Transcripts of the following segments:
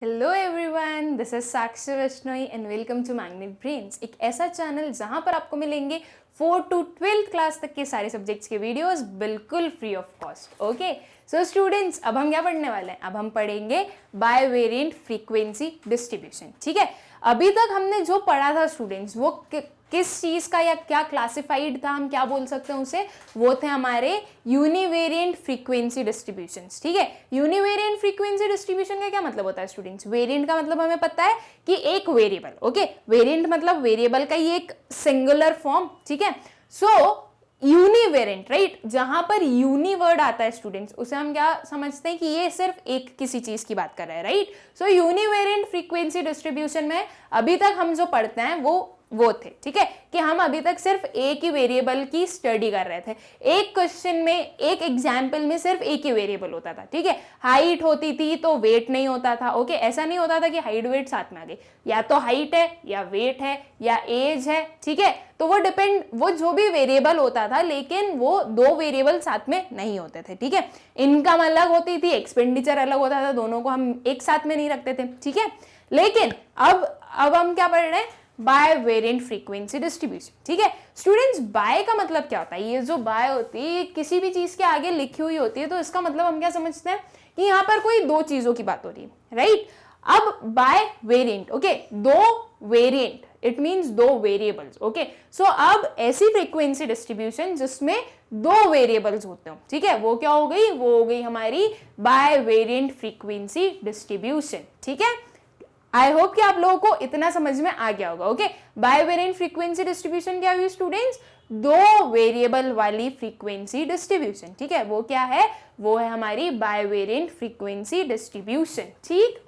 Hello everyone, this is Sakshi Vaishnoi and welcome to Magnet Brains, एक ऐसा channel जहां पर आपको मिलेंगे 4 to 12th क्लास तक के सारे सब्जेक्ट्स के वीडियोस बिल्कुल free of cost. Okay, so students, अब हम क्या पढ़ने वाले हैं? अब हम पढ़ेंगे बायवेरिएंट फ्रीक्वेंसी डिस्ट्रीब्यूशन। ठीक है, अभी तक हमने जो पढ़ा था स्टूडेंट्स, वो किस चीज का या क्या क्लासिफाइड था, हम क्या बोल सकते हैं उसे, वो थे हमारे यूनिवेरिएंट फ्रीक्वेंसी डिस्ट्रीब्यूशंस। ठीक है, यूनिवेरिएंट फ्रीक्वेंसी डिस्ट्रीब्यूशन का क्या मतलब होता है स्टूडेंट्स? वेरिएंट का मतलब हमें पता है कि एक वेरिएबल, ओके, वेरिएंट मतलब वेरिएबल का ही एक सिंगुलर फॉर्म। ठीक है, सो यूनिवेरिएंट, राइट, जहां पर यूनि वर्ड आता है स्टूडेंट्स, उसे हम क्या समझते हैं कि ये सिर्फ एक किसी चीज की बात कर रहा है, राइट। सो यूनिवेरिएंट फ्रीक्वेंसी डिस्ट्रीब्यूशन में अभी तक हम जो पढ़ते हैं वो थे, ठीक है, कि हम अभी तक सिर्फ एक ही वेरिएबल की स्टडी कर रहे थे। एक क्वेश्चन में, एक एग्जाम्पल में सिर्फ एक ही वेरिएबल होता था। ठीक है, हाइट होती थी तो वेट नहीं होता था। ओके, ऐसा नहीं होता था कि हाइट वेट साथ में आ गई, या तो हाइट है या वेट है या एज है। ठीक है, तो वो जो भी वेरिएबल होता था, लेकिन वो दो वेरिएबल साथ में नहीं होते थे। ठीक है, इनकम अलग होती थी, एक्सपेंडिचर अलग होता था, दोनों को हम एक साथ में नहीं रखते थे। ठीक है, लेकिन अब हम क्या पढ़ रहे हैं? बायवेरिएंट फ्रीक्वेंसी डिस्ट्रीब्यूशन। ठीक है स्टूडेंट्स, बाय का मतलब क्या होता है? ये जो बाय होती है किसी भी चीज के आगे लिखी हुई होती है, तो इसका मतलब हम क्या समझते हैं कि यहाँ पर कोई दो चीजों की बात हो रही है, राइट। अब बाय वेरिएंट, ओके, दो वेरिएंट, इट मींस दो वेरिएबल्स। ओके, सो अब ऐसी फ्रीक्वेंसी डिस्ट्रीब्यूशन जिसमें दो वेरिएबल्स होते हो, ठीक है, वो क्या हो गई? वो हो गई हमारी बायवेरिएंट फ्रीक्वेंसी डिस्ट्रीब्यूशन। ठीक है, आई होप कि आप लोगों को इतना समझ में आ गया होगा। ओके, बायवेरिएंट फ्रीक्वेंसी डिस्ट्रीब्यूशन क्या हुई स्टूडेंट्स? दो वेरिएबल वाली फ्रीक्वेंसी डिस्ट्रीब्यूशन। ठीक है, वो क्या है? वो है हमारी बायवेरिएंट फ्रीक्वेंसी डिस्ट्रीब्यूशन। ठीक,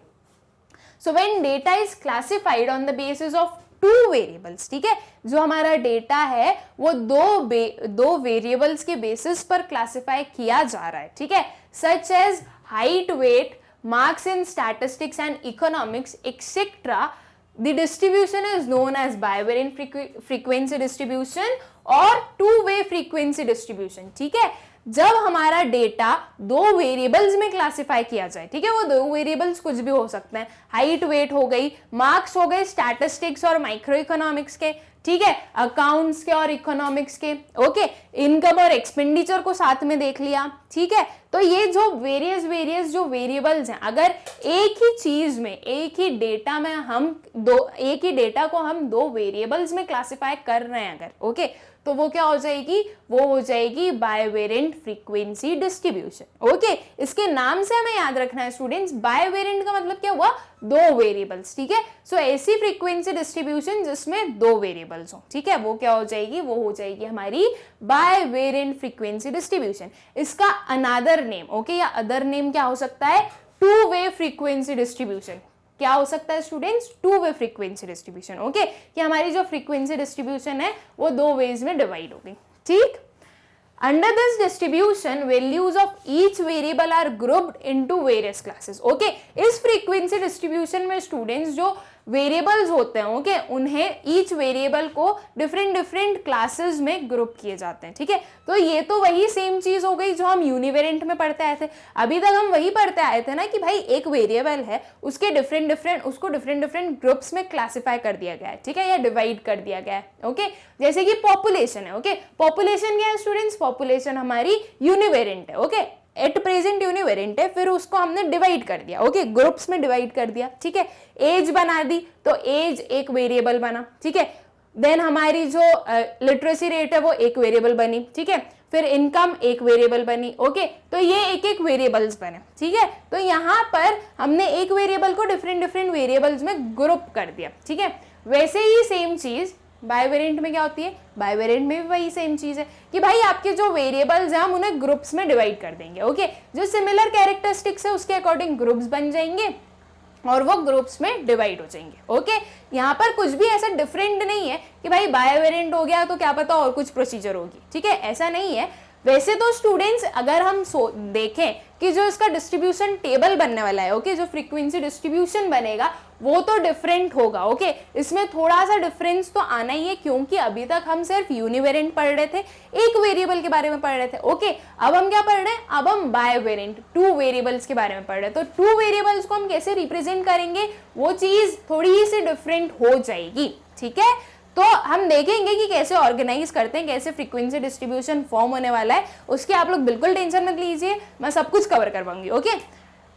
so when data is classified on the basis of two variables, ठीक है, जो हमारा डेटा है वो दो वेरिएबल्स के बेसिस पर क्लासिफाई किया जा रहा है। ठीक है, such as height, weight, marks in statistics and economics, etc. The distribution is known as bivariant frequency distribution or two-way frequency distribution. ठीक है, जब हमारा डेटा दो वेरिएबल्स में क्लासिफाई किया जाए, ठीक है, वो दो वेरिएबल्स कुछ भी हो सकते हैं, हाइट वेट हो गई, मार्क्स हो गए स्टैटिस्टिक्स और माइक्रो इकोनॉमिक्स के, ठीक है, अकाउंट्स के और इकोनॉमिक्स के, ओके, इनकम और एक्सपेंडिचर को साथ में देख लिया। ठीक है, तो ये जो वेरियस जो वेरिएबल्स हैं, अगर एक ही चीज में, एक ही डेटा में एक ही डेटा को हम दो वेरिएबल्स में क्लासिफाई कर रहे हैं अगर, ओके, तो वो क्या हो जाएगी? वो हो जाएगी बायवेरिएंट फ्रीक्वेंसी डिस्ट्रीब्यूशन। ओके, इसके नाम से हमें याद रखना है स्टूडेंट्स, बायवेरिएंट का मतलब क्या हुआ? दो वेरिएबल्स। ठीक है, सो ऐसी फ्रीक्वेंसी डिस्ट्रीब्यूशन जिसमें दो वेरिएबल्स हो, ठीक है, वो क्या हो जाएगी? वो हो जाएगी हमारी बायवेरिएंट फ्रीक्वेंसी डिस्ट्रीब्यूशन। इसका अनदर नेम, ओके, या अदर नेम क्या हो सकता है? Two way frequency distribution. क्या हो सकता है students? Two way frequency distribution. Okay, कि हमारी जो फ्रीक्वेंसी डिस्ट्रीब्यूशन है वो दो वेज में डिवाइड हो गई। ठीक, under this distribution values of each variable are grouped into various classes. Okay, इस फ्रीक्वेंसी डिस्ट्रीब्यूशन में स्टूडेंट्स जो वेरिएबल्स होते हैं, ओके, उन्हें ईच वेरिएबल को डिफरेंट क्लासेस में ग्रुप किए जाते हैं। ठीक है, तो ये तो वही सेम चीज हो गई जो हम यूनिवेरिएंट में पढ़ते आए थे। अभी तक हम वही पढ़ते आए थे ना कि भाई एक वेरिएबल है, उसके डिफरेंट ग्रुप्स में क्लासिफाई कर दिया गया है, ठीक है, या डिवाइड कर दिया गया है। ओके, जैसे कि पॉपुलेशन है। ओके, पॉपुलेशन क्या है स्टूडेंट्स? पॉपुलेशन हमारी यूनिवेरिएंट है। ओके, एट प्रेजेंट यूनिवेरिएंट है, फिर उसको हमने डिवाइड कर दिया, ओके, ग्रुप्स में डिवाइड कर दिया। ठीक है, एज बना दी तो एज एक वेरिएबल बना। ठीक है, देन हमारी जो लिटरेसी रेट है वो एक वेरिएबल बनी। ठीक है, फिर इनकम एक वेरिएबल बनी। ओके, तो ये एक वेरिएबल्स बने। ठीक है, तो यहाँ पर हमने एक वेरिएबल को डिफरेंट वेरिएबल्स में ग्रुप कर दिया। ठीक है, वैसे ही सेम चीज बायवेरिएंट में क्या होती है? बायवेरिएंट में भी वही सेम चीज है कि भाई आपके जो वेरिएबल्स हैं हम उन्हें ग्रुप्स में डिवाइड कर देंगे। ओके, जो सिमिलर कैरेक्टरिस्टिक्स है उसके अकॉर्डिंग ग्रुप्स बन जाएंगे और वो ग्रुप्स में डिवाइड हो जाएंगे। ओके, यहाँ पर कुछ भी ऐसा डिफरेंट नहीं है कि भाई बायवेरिएंट हो गया तो क्या पता और कुछ प्रोसीजर होगी। ठीक है, ऐसा नहीं है। वैसे तो स्टूडेंट्स अगर हम देखें कि जो इसका डिस्ट्रीब्यूशन टेबल बनने वाला है, ओके, जो फ्रीक्वेंसी डिस्ट्रीब्यूशन बनेगा वो तो डिफरेंट होगा, ओके, इसमें थोड़ा सा डिफरेंस तो आना ही है, क्योंकि अभी तक हम सिर्फ यूनिवेरिएंट पढ़ रहे थे, एक वेरिएबल के बारे में पढ़ रहे थे, ओके। अब हम क्या पढ़ रहे हैं, अब हम बायवेरिएंट, 2 वेरिएबल्स के बारे में पढ़ रहे हैं। तो 2 वेरिएबल्स को हम कैसे रिप्रेजेंट करेंगे, वो चीज थोड़ी सी डिफरेंट हो जाएगी, ठीक है। तो हम देखेंगे कि कैसे ऑर्गेनाइज करते हैं, कैसे फ्रीक्वेंसी डिस्ट्रीब्यूशन फॉर्म होने वाला है, उसके आप लोग बिल्कुल टेंशन मत लीजिए, मैं सब कुछ कवर कर पाऊंगी, ओके।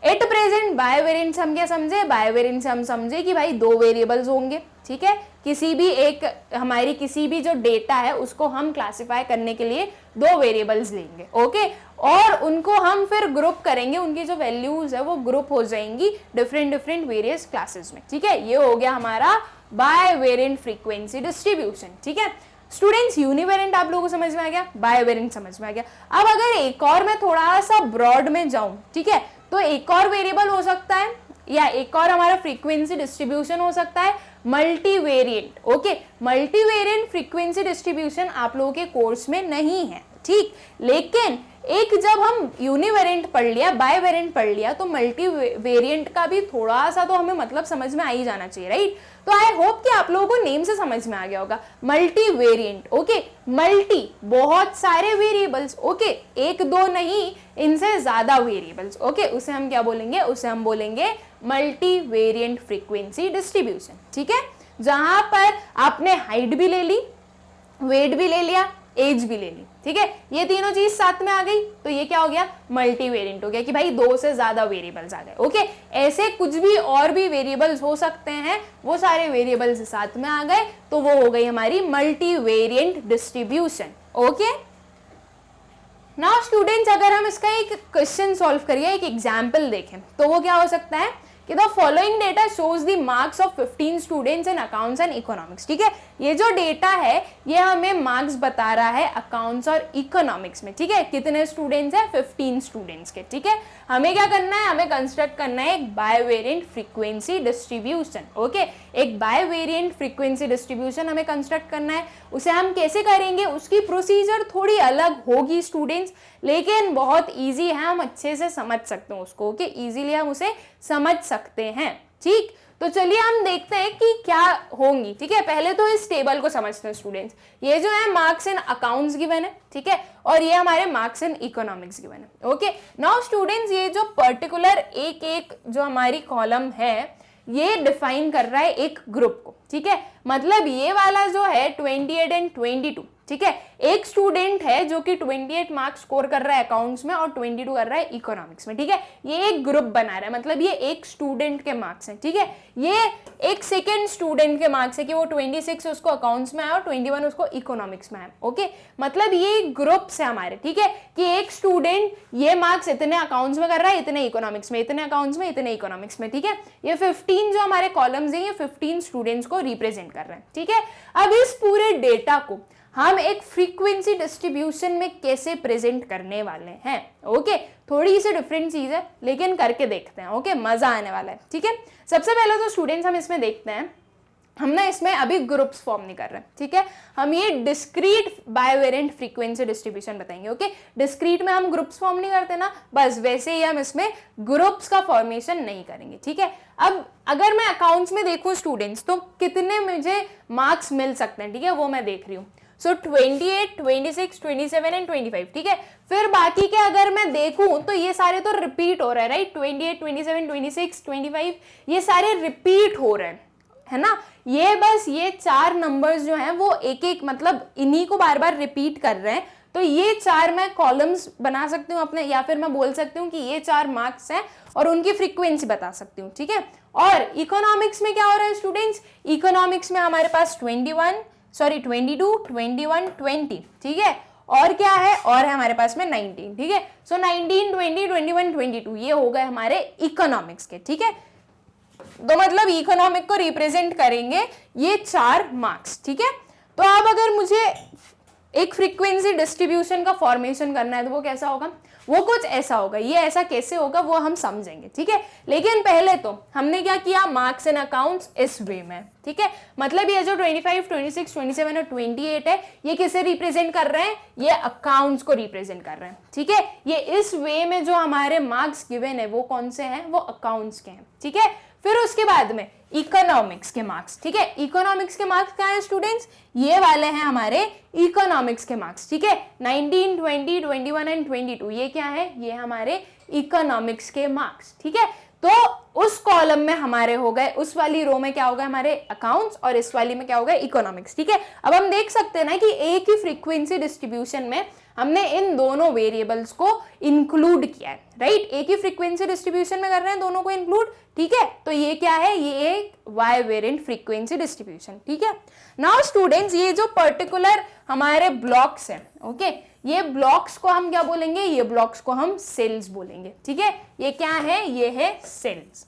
एट प्रेजेंट बायवेरिएंट हम क्या समझे, बायवेरिएंट से हम समझे कि भाई 2 वेरिएबल्स होंगे, ठीक है। किसी भी एक हमारी किसी भी जो डेटा है उसको हम क्लासिफाई करने के लिए 2 वेरिएबल्स लेंगे, ओके, और उनको हम फिर ग्रुप करेंगे, उनकी जो वैल्यूज है वो ग्रुप हो जाएंगी डिफरेंट वेरियस क्लासेस में, ठीक है। ये हो गया हमारा बायवेरिएंट फ्रीक्वेंसी डिस्ट्रीब्यूशन, ठीक है। स्टूडेंट्स यूनिवेरिएंट आप लोगों को समझ में आ गया, बायवेरिएंट समझ में आ गया। अब अगर एक और मैं थोड़ा सा ब्रॉड में जाऊं, ठीक है, तो एक और वेरिएबल हो सकता है या एक और हमारा फ्रीक्वेंसी डिस्ट्रीब्यूशन हो सकता है मल्टीवेरिएंट, ओके। मल्टीवेरिएंट फ्रीक्वेंसी डिस्ट्रीब्यूशन आप लोगों के कोर्स में नहीं है, ठीक, लेकिन एक जब हम यूनिवेरिएंट पढ़ लिया, बायवेरिएंट पढ़ लिया, तो मल्टीवेरिएंट का भी थोड़ा सा तो हमें मतलब समझ में आ ही जाना चाहिए, राइट। तो आई होप कि आप लोगों को नेम से समझ में आ गया होगा, मल्टीवेरिएंट, ओके। मल्टी बहुत सारे वेरिएबल्स, ओके, 1-2 नहीं, इनसे ज्यादा वेरिएबल्स, ओके, उसे हम क्या बोलेंगे, उसे हम बोलेंगे मल्टीवेरिएंट फ्रीक्वेंसी डिस्ट्रीब्यूशन, ठीक है। जहां पर आपने हाइट भी ले ली, वेट भी ले लिया, एज भी ले ली, ठीक है, ये तीनों चीज साथ में आ गई, तो ये क्या हो गया, मल्टीवेरिएंट हो गया, कि भाई 2 से ज्यादा वेरिएबल्स आ गए, ओके। ऐसे कुछ भी और भी वेरिएबल्स हो सकते हैं, वो सारे वेरिएबल्स साथ में आ गए, तो वो हो गई हमारी मल्टीवेरिएंट डिस्ट्रीब्यूशन, ओके। नाउ स्टूडेंट्स, अगर हम इसका एक क्वेश्चन सॉल्व करिए, एक एग्जाम्पल देखें, तो वो क्या हो सकता है कि the following data shows the marks of 15 students in accounts and economics, ठीक है। ये जो डेटा है ये हमें मार्क्स बता रहा है अकाउंट्स और इकोनॉमिक्स में, ठीक है। कितने स्टूडेंट्स हैं, 15 स्टूडेंट्स के, ठीक है। हमें क्या करना है, हमें कंस्ट्रक्ट करना है एक बायवेरिएंट फ्रीक्वेंसी डिस्ट्रीब्यूशन, ओके। एक बायवेरिएंट फ्रीक्वेंसी डिस्ट्रीब्यूशन हमें कंस्ट्रक्ट करना है। उसे हम कैसे करेंगे, उसकी प्रोसीजर थोड़ी अलग होगी स्टूडेंट्स, लेकिन बहुत ईजी है, हम अच्छे से समझ सकते हैं उसको, ओके, ईजिली हम उसे समझ सकते हैं, ठीक। तो चलिए हम देखते हैं कि क्या होंगी, ठीक है। पहले तो इस टेबल को समझते हैं स्टूडेंट्स। ये जो है मार्क्स इन अकाउंट्स गिवन है, ठीक है, और ये हमारे मार्क्स इन इकोनॉमिक्स गिवन है, ओके। नाउ स्टूडेंट्स, ये जो पर्टिकुलर एक जो हमारी कॉलम है ये डिफाइन कर रहा है एक ग्रुप को, ठीक है। मतलब ये वाला जो है 28 एंड 22, ठीक है, एक स्टूडेंट है जो कि 28 मार्क्स स्कोर कर रहा है अकाउंट्स में और 22 कर रहा है इकोनॉमिक्स में, ठीक है। ये एक ग्रुप बना रहा है, मतलब ये एक स्टूडेंट के मार्क्स हैं, ठीक है। ये एक सेकेंड स्टूडेंट के मार्क्स है कि वो 26 उसको अकाउंट्स में आया और 21 उसको इकोनॉमिक्स में आया, ओके। मतलब ये ग्रुप से हमारे, ठीक है, कि एक स्टूडेंट ये मार्क्स इतने अकाउंट्स में कर रहा है, इतने इकोनॉमिक्स में, इतने अकाउंट्स में, इतने इकोनॉमिक्स में, ठीक है। ये 15 जो हमारे कॉलम्स हैं ये 15 स्टूडेंट्स को रिप्रेजेंट कर रहे हैं, ठीक है। अब इस पूरे डेटा को हम एक फ्रीक्वेंसी डिस्ट्रीब्यूशन में कैसे प्रेजेंट करने वाले हैं, ओके। थोड़ी सी डिफरेंट चीज है लेकिन करके देखते हैं, ओके, मजा आने वाला है, ठीक है। सबसे पहले तो स्टूडेंट्स हम इसमें देखते हैं, हम ना इसमें अभी ग्रुप्स फॉर्म नहीं कर रहे हैं, ठीक है। हम ये डिस्क्रीट बायवेरिएंट फ्रीक्वेंसी डिस्ट्रीब्यूशन बताएंगे, ओके। डिस्क्रीट में हम ग्रुप्स फॉर्म नहीं करते ना, बस वैसे ही हम इसमें ग्रुप्स का फॉर्मेशन नहीं करेंगे, ठीक है। अब अगर मैं अकाउंट्स में देखूं स्टूडेंट्स, तो कितने मुझे मार्क्स मिल सकते हैं, ठीक है, वो मैं देख रही हूँ। सो 28, 26, 27 एंड 25, ठीक है। फिर बाकी के अगर मैं देखूं तो ये सारे तो रिपीट हो रहे हैं, राइट। 28, 27, 26, 25 ये सारे रिपीट हो रहे हैं, है ना। ये बस ये 4 नंबर्स जो हैं वो एक एक मतलब इन्हीं को बार बार रिपीट कर रहे हैं, तो ये 4 मैं कॉलम्स बना सकती हूँ अपने, या फिर मैं बोल सकती हूँ कि ये 4 मार्क्स हैं और उनकी फ्रीक्वेंसी बता सकती हूँ, ठीक है। और इकोनॉमिक्स में क्या हो रहा है स्टूडेंट्स, इकोनॉमिक्स में हमारे पास 22, 21, 20, ठीक है। और क्या है, और है हमारे पास में 19, ठीक है। सो 19, 20, 21, 22 ये हो गए हमारे इकोनॉमिक्स के, ठीक है। तो मतलब इकोनॉमिक को रिप्रेजेंट करेंगे ये 4 मार्क्स, ठीक है। तो अब अगर मुझे एक फ्रीक्वेंसी डिस्ट्रीब्यूशन का फॉर्मेशन करना है तो वो कैसा होगा, वो कुछ ऐसा होगा। ये ऐसा कैसे होगा वो हम समझेंगे, ठीक है। लेकिन पहले तो हमने क्या किया, मार्क्स एंड अकाउंट्स इस वे में, ठीक है। मतलब ये जो 25, 26, 27 और 28 है, ये किसे रिप्रेजेंट कर रहे हैं, ये अकाउंट्स को रिप्रेजेंट कर रहे हैं, ठीक है। ये इस वे में जो हमारे मार्क्स गिवन है वो कौन से हैं, वो अकाउंट्स के हैं, ठीक है। फिर उसके बाद में इकोनॉमिक्स के मार्क्स, ठीक है। इकोनॉमिक्स के मार्क्स क्या है स्टूडेंट्स, ये वाले हैं हमारे इकोनॉमिक्स के मार्क्स, ठीक है। 19, 20, 21 एंड 22 ये क्या है, ये हमारे इकोनॉमिक्स के मार्क्स, ठीक है। तो उस कॉलम में हमारे हो गए, उस वाली रो में क्या होगा हमारे अकाउंट्स, और इस वाली में क्या होगा इकोनॉमिक्स, ठीक है। अब हम देख सकते हैं ना कि एक ही फ्रीक्वेंसी डिस्ट्रीब्यूशन में हमने इन दोनों वेरिएबल्स को इंक्लूड किया है, राइट। एक ही फ्रीक्वेंसी डिस्ट्रीब्यूशन में कर रहे हैं दोनों को इंक्लूड, ठीक है। तो ये क्या है, ये एक वाई वेरिएंट फ्रीक्वेंसी डिस्ट्रीब्यूशन, ठीक है। नाउ स्टूडेंट्स, ये जो पर्टिकुलर हमारे ब्लॉक्स हैं, ओके, ये ब्लॉक्स को हम क्या बोलेंगे, ये ब्लॉक्स को हम सेल्स बोलेंगे, ठीक है। ये क्या है, ये है सेल्स,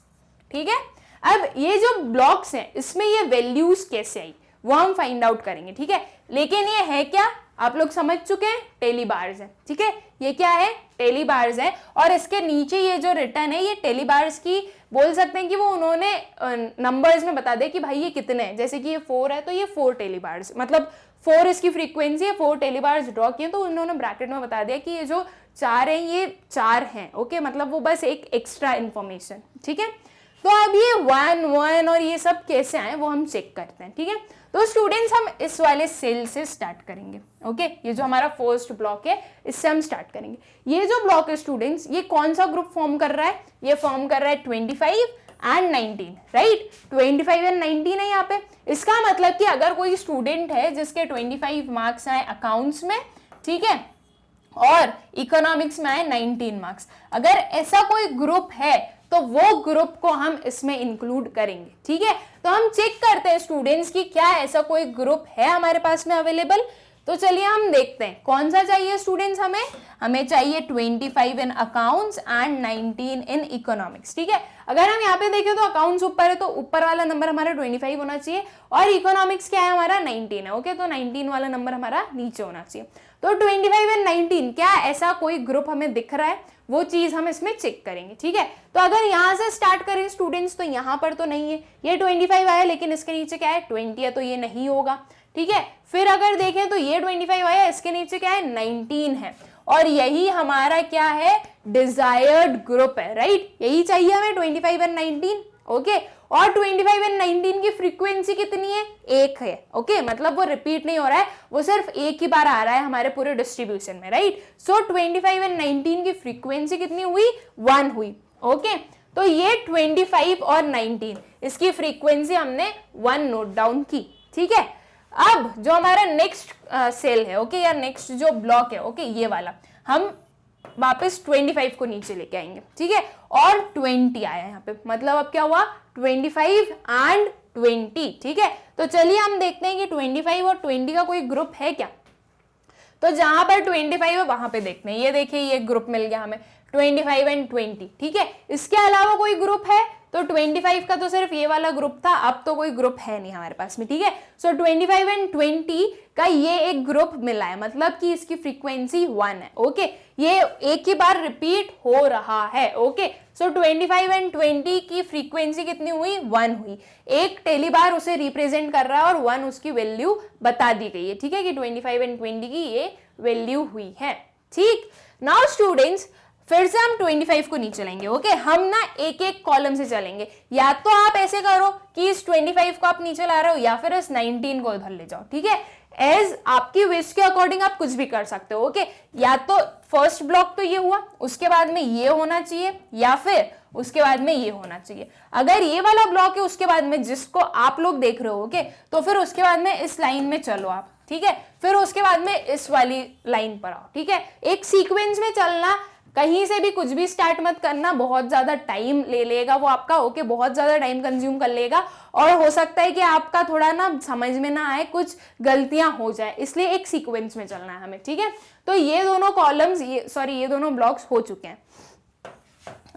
ठीक है। अब ये जो ब्लॉक्स हैं इसमें ये वैल्यूज कैसे आई वो हम फाइंड आउट करेंगे, ठीक है। लेकिन ये है क्या, आप लोग समझ चुके हैं, टेलीबार्स है, ठीक है। ये क्या है, टेलीबार्स है, और इसके नीचे ये जो रिटर्न है ये टेलीबार्स की, बोल सकते हैं कि वो उन्होंने नंबर्स में बता दे कि भाई ये कितने हैं। जैसे कि ये 4 है तो ये 4 टेलीबार्स, मतलब 4 इसकी फ्रीक्वेंसी है, 4 टेलीबार्स ड्रॉ किए, तो उन्होंने ब्रैकेट में बता दिया कि ये जो 4 हैं ये 4 हैं, ओके। मतलब वो बस एक एक्स्ट्रा इंफॉर्मेशन, ठीक है। तो अब ये 1, 1 और ये सब कैसे आए वो हम चेक करते हैं, ठीक है। तो स्टूडेंट्स हम इस वाले सेल से स्टार्ट करेंगे, ओके। ये जो हमारा फर्स्ट ब्लॉक है इससे हम स्टार्ट करेंगे। ये जो ब्लॉक है स्टूडेंट्स, ये कौन सा ग्रुप फॉर्म कर रहा है, ये फॉर्म कर रहा है 25 एंड 19, राइट। 25 एंड 19 है यहाँ पे। इसका मतलब कि अगर कोई स्टूडेंट है जिसके 25 मार्क्स आए अकाउंट्स में, ठीक है, और इकोनॉमिक्स में आए 19 मार्क्स, अगर ऐसा कोई ग्रुप है तो वो ग्रुप को हम इसमें इंक्लूड करेंगे, ठीक है। तो हम चेक करते हैं स्टूडेंट्स की क्या ऐसा कोई ग्रुप है हमारे पास में अवेलेबल। तो चलिए हम देखते हैं कौन सा चाहिए स्टूडेंट्स, हमें चाहिए 25 इन अकाउंट्स एंड 19 इन इकोनॉमिक्स, ठीक है। अगर हम यहाँ पे देखें तो अकाउंट्स ऊपर है तो ऊपर वाला नंबर हमारा 25 होना चाहिए, और इकोनॉमिक्स क्या है हमारा 19 है, ओके। तो 19 वाला नंबर हमारा नीचे होना चाहिए। तो 25 एंड 19 क्या ऐसा कोई ग्रुप हमें दिख रहा है, वो चीज हम इसमें चेक करेंगे, ठीक है। तो अगर यहाँ से स्टार्ट करें स्टूडेंट्स तो यहाँ पर तो नहीं है, ये 25 आया लेकिन इसके नीचे क्या है 20 है, तो ये नहीं होगा, ठीक है। फिर अगर देखें तो ये 25 आया, इसके नीचे क्या है 19 है, और यही हमारा क्या है डिजायर्ड ग्रुप है, राइट। यही चाहिए हमें 25 एंड 19, ओके। और 25 एंड 19 की फ्रीक्वेंसी कितनी है, 1 है, ओके। मतलब वो रिपीट नहीं हो रहा है, वो सिर्फ एक ही बार आ रहा है हमारे पूरे डिस्ट्रीब्यूशन में, राइट। सो 25 एंड 19 की फ्रीक्वेंसी कितनी हुई, 1 हुई, ओके। तो ये 25 और 19 इसकी फ्रीक्वेंसी हमने 1 नोट डाउन की, ठीक है। अब जो हमारा नेक्स्ट सेल है, ओके, या नेक्स्ट जो ब्लॉक है, ओके, ये वाला हम वापस 25 को नीचे लेके आएंगे, ठीक है। और 20 आया यहाँ पे, मतलब अब क्या हुआ 25 एंड 20, ठीक है। तो चलिए हम देखते हैं कि 25 और 20 का कोई ग्रुप है क्या। तो जहां पर 25 है वहां पे देखते हैं, ये देखिए ये ग्रुप मिल गया हमें 25 एंड 20, ठीक है। इसके अलावा कोई ग्रुप है तो 25 का तो सिर्फ ये वाला ग्रुप था, अब तो कोई ग्रुप है नहीं हमारे पास में, ठीक है। सो 25 एंड 20 का ये एक ग्रुप मिला है, मतलब कि इसकी फ्रीक्वेंसी 1 है, ओके। ये एक ही बार रिपीट हो रहा है, ओके। सो 25 एंड 20 की फ्रीक्वेंसी कितनी हुई, 1 हुई। एक टेलीबार उसे रिप्रेजेंट कर रहा है और 1 उसकी वैल्यू बता दी गई है, ठीक है, कि 25 एंड 20 की ये वैल्यू हुई है, ठीक। नाउ स्टूडेंट्स फिर से हम 25 को नीचे लाएंगे, ओके। हम ना एक एक कॉलम से चलेंगे, या तो आप ऐसे करो कि इस 25 को आप नीचे ला रहे हो, या फिर इस 19 को उधर ले जाओ, ठीक है। एज आपकी विश के अकॉर्डिंग आप कुछ भी कर सकते हो, ओके। या तो फर्स्ट ब्लॉक तो ये हुआ, उसके बाद में ये होना चाहिए, या फिर उसके बाद में ये होना चाहिए। अगर ये वाला ब्लॉक है उसके बाद में जिसको आप लोग देख रहे हो, ओके, तो फिर उसके बाद में इस लाइन में चलो आप, ठीक है। फिर उसके बाद में इस वाली लाइन पर आओ, ठीक है। एक सीक्वेंस में चलना, कहीं से भी कुछ भी स्टार्ट मत करना, बहुत ज्यादा टाइम ले लेगा वो आपका, ओके, बहुत ज्यादा टाइम कंज्यूम कर लेगा, और हो सकता है कि आपका थोड़ा ना समझ में ना आए, कुछ गलतियां हो जाए, इसलिए एक सीक्वेंस में चलना है हमें, ठीक है। तो ये दोनों कॉलम्स, ये दोनों ब्लॉक्स हो चुके हैं।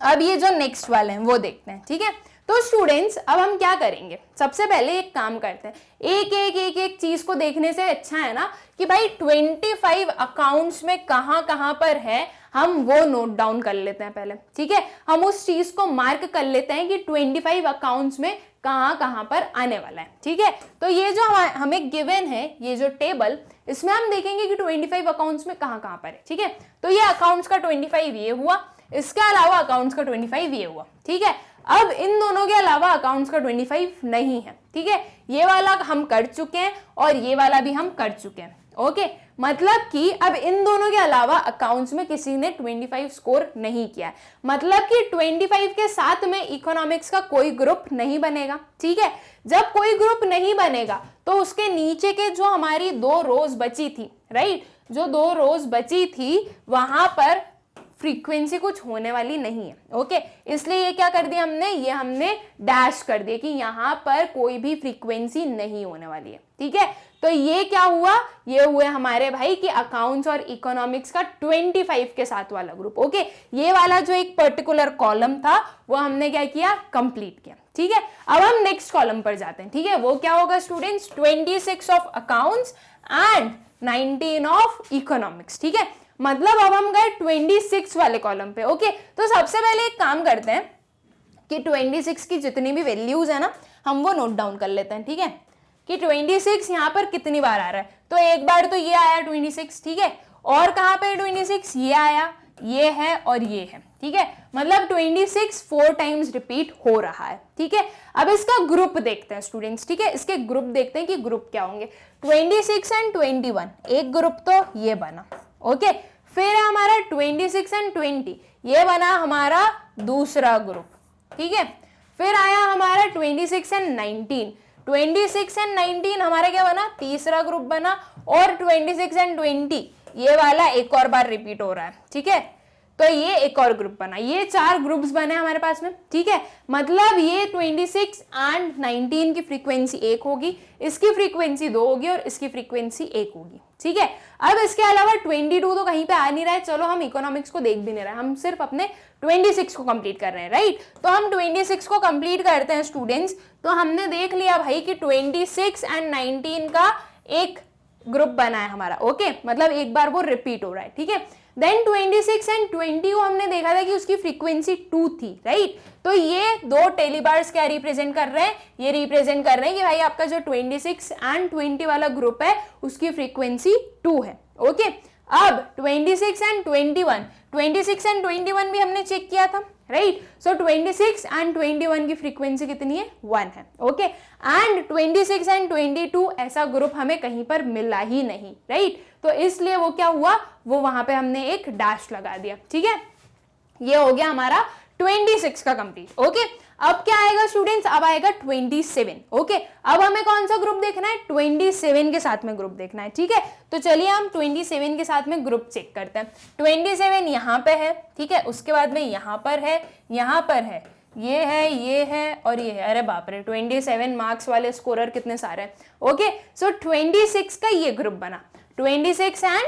अब ये जो नेक्स्ट वाले हैं वो देखते हैं, ठीक है। तो स्टूडेंट्स अब हम क्या करेंगे, सबसे पहले एक काम करते हैं, एक चीज को देखने से अच्छा है ना कि भाई 25 अकाउंट्स में कहां पर है, हम वो नोट डाउन कर लेते हैं पहले, ठीक है। हम उस चीज को मार्क कर लेते हैं कि 25 अकाउंट्स में कहां कहां पर आने वाला है, ठीक है। तो ये जो हमें गिवन है, ये जो टेबल, इसमें हम देखेंगे कि 25 अकाउंट्स में कहां कहां पर है, ठीक है। तो ये अकाउंट्स का 25 ये हुआ, इसके अलावा अकाउंट्स का 25 ये हुआ, ठीक है। अब इन दोनों के अलावा अकाउंट्स का 25 नहीं है, ठीक है। ये वाला हम कर चुके हैं और ये वाला भी हम कर चुके हैं, ओके। मतलब कि अब इन दोनों के अलावा अकाउंट्स में किसी ने 25 स्कोर नहीं किया है, मतलब कि 25 के साथ में इकोनॉमिक्स का कोई ग्रुप नहीं बनेगा, ठीक है। जब कोई ग्रुप नहीं बनेगा तो उसके नीचे के जो हमारी 2 रोज बची थी, राइट, जो 2 रोज बची थी वहां पर फ्रीक्वेंसी कुछ होने वाली नहीं है, ओके। इसलिए ये क्या कर दिया हमने, ये हमने डैश कर दिया कि यहाँ पर कोई भी फ्रीक्वेंसी नहीं होने वाली है, ठीक है। तो ये क्या हुआ, ये हुए हमारे भाई कि अकाउंट्स और इकोनॉमिक्स का 25 के साथ वाला ग्रुप, ओके। ये वाला जो एक पर्टिकुलर कॉलम था वो हमने क्या किया, कंप्लीट किया, ठीक है। अब हम नेक्स्ट कॉलम पर जाते हैं, ठीक है। वो क्या होगा students, 26 of accounts and 19 of economics, ठीक है। मतलब अब हम गए 26 वाले कॉलम पे, ओके। तो सबसे पहले एक काम करते हैं कि 26 की जितनी भी वैल्यूज है ना, हम वो नोट डाउन कर लेते हैं, ठीक है, कि 26 यहाँ पर कितनी बार आ रहा है। तो एक बार तो ये आया 26, ठीक है, और कहाँ पे 26, ये आया, ये है और ये है, ठीक है। मतलब 26 4 टाइम्स रिपीट हो रहा है, ठीक है। अब इसका ग्रुप देखते हैं स्टूडेंट्स, ठीक है, इसके ग्रुप देखते हैं कि ग्रुप क्या होंगे। 26 एंड 21 एक ग्रुप तो ये बना, ओके। फिर है हमारा 26 एंड 20, ये बना हमारा दूसरा ग्रुप, ठीक है। फिर आया हमारा 26 एंड 19, 26 एंड 19 हमारा क्या बना, तीसरा ग्रुप बना। और 26 एंड 20 ये वाला एक और बार रिपीट हो रहा है, ठीक है। तो ये एक और ग्रुप बना, ये 4 ग्रुप्स बने हमारे पास में, ठीक है। मतलब ये 26 एंड 19 की फ्रीक्वेंसी 1 होगी, इसकी फ्रीक्वेंसी 2 होगी और इसकी फ्रीक्वेंसी 1 होगी, ठीक है। अब इसके अलावा 22 तो कहीं पे आ नहीं रहा है, चलो हम इकोनॉमिक्स को देख भी नहीं रहे, हम सिर्फ अपने 26 को कंप्लीट कर रहे हैं, राइट। तो हम 26 को कंप्लीट करते हैं स्टूडेंट्स। तो हमने देख लिया भाई कि 26 एंड 19 का एक ग्रुप बना है हमारा, ओके। मतलब एक बार वो रिपीट हो रहा है, ठीक है। देन 26 एंड 20 को हमने देखा था कि उसकी फ्रीक्वेंसी 2 थी, राइट। तो ये 2 टेलीबार्स क्या रिप्रेजेंट कर रहे हैं, ये रिप्रेजेंट कर रहे हैं कि भाई आपका जो 26 एंड 20 वाला ग्रुप है उसकी फ्रीक्वेंसी 2 है, ओके। अब 26 एंड 21, 26 एंड 21 भी हमने चेक किया था, राइट। सो 26 एंड 21 की फ्रीक्वेंसी कितनी है, 1 है, ओके। एंड 26 एंड 22 ऐसा ग्रुप हमें कहीं पर मिला ही नहीं, राइट। तो इसलिए वो क्या हुआ, वो वहां पे हमने एक डैश लगा दिया, ठीक है। ये हो गया हमारा 26 का कंप्लीट, ओके। अब क्या आएगा स्टूडेंट्स, अब आएगा 27, ओके। अब हमें कौन सा ग्रुप देखना है, 27 के साथ में ग्रुप देखना है, ठीक है। तो चलिए हम 27 के साथ में ग्रुप चेक करते हैं। 27 यहाँ पे है, ठीक है, उसके बाद में यहाँ पर है, यहाँ पर है, ये है और ये है। अरे बाप रे, 27 मार्क्स वाले स्कोरर कितने सारे हैं, ओके। सो 26 का ये ग्रुप बना, 27 एंड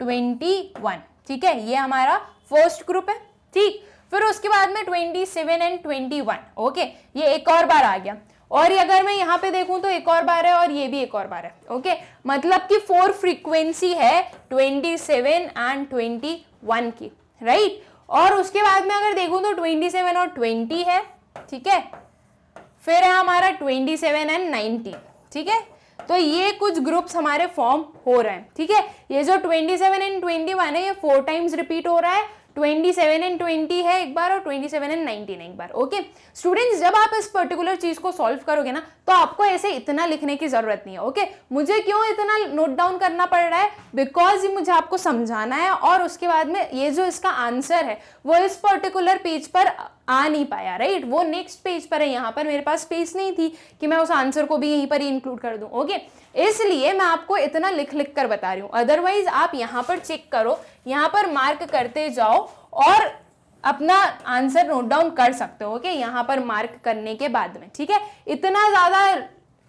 21, ठीक है, ये हमारा फर्स्ट ग्रुप है, ठीक। फिर उसके बाद में 27 एंड 21, ओके, ये एक और बार आ गया। और अगर मैं यहाँ पे देखूं तो एक और बार है और ये भी एक और बार है, ओके। मतलब कि 4 फ्रीक्वेंसी है 27 एंड 21 की, राइट। और उसके बाद में अगर देखूं तो 27 और 20 है, ठीक है। फिर है हमारा 27 एंड 19, ठीक है। तो ये कुछ ग्रुप्स हमारे फॉर्म हो रहे हैं, ठीक है। ये जो 27 एंड 21 है ये 4 टाइम्स रिपीट हो रहा है, 27 एंड 20 है एक बार और 27 एंड 19 एक बार, ओके। स्टूडेंट्स जब आप इस पर्टिकुलर चीज को सॉल्व करोगे ना तो आपको ऐसे इतना लिखने की जरूरत नहीं है, ओके। मुझे क्यों इतना नोट डाउन करना पड़ रहा है, बिकॉज मुझे आपको समझाना है और उसके बाद में ये जो इसका आंसर है वो इस पर्टिकुलर पेज पर आ नहीं पाया, राइट। वो नेक्स्ट पेज पर है, यहाँ पर मेरे पास स्पेस नहीं थी कि मैं उस आंसर को भी यहीं पर ही इंक्लूड कर दूं, ओके। इसलिए मैं आपको इतना लिख कर बता रही हूँ। अदरवाइज आप यहाँ पर चेक करो, यहाँ पर मार्क करते जाओ और अपना आंसर नोट डाउन कर सकते हो, ओके, यहाँ पर मार्क करने के बाद में, ठीक है। इतना ज्यादा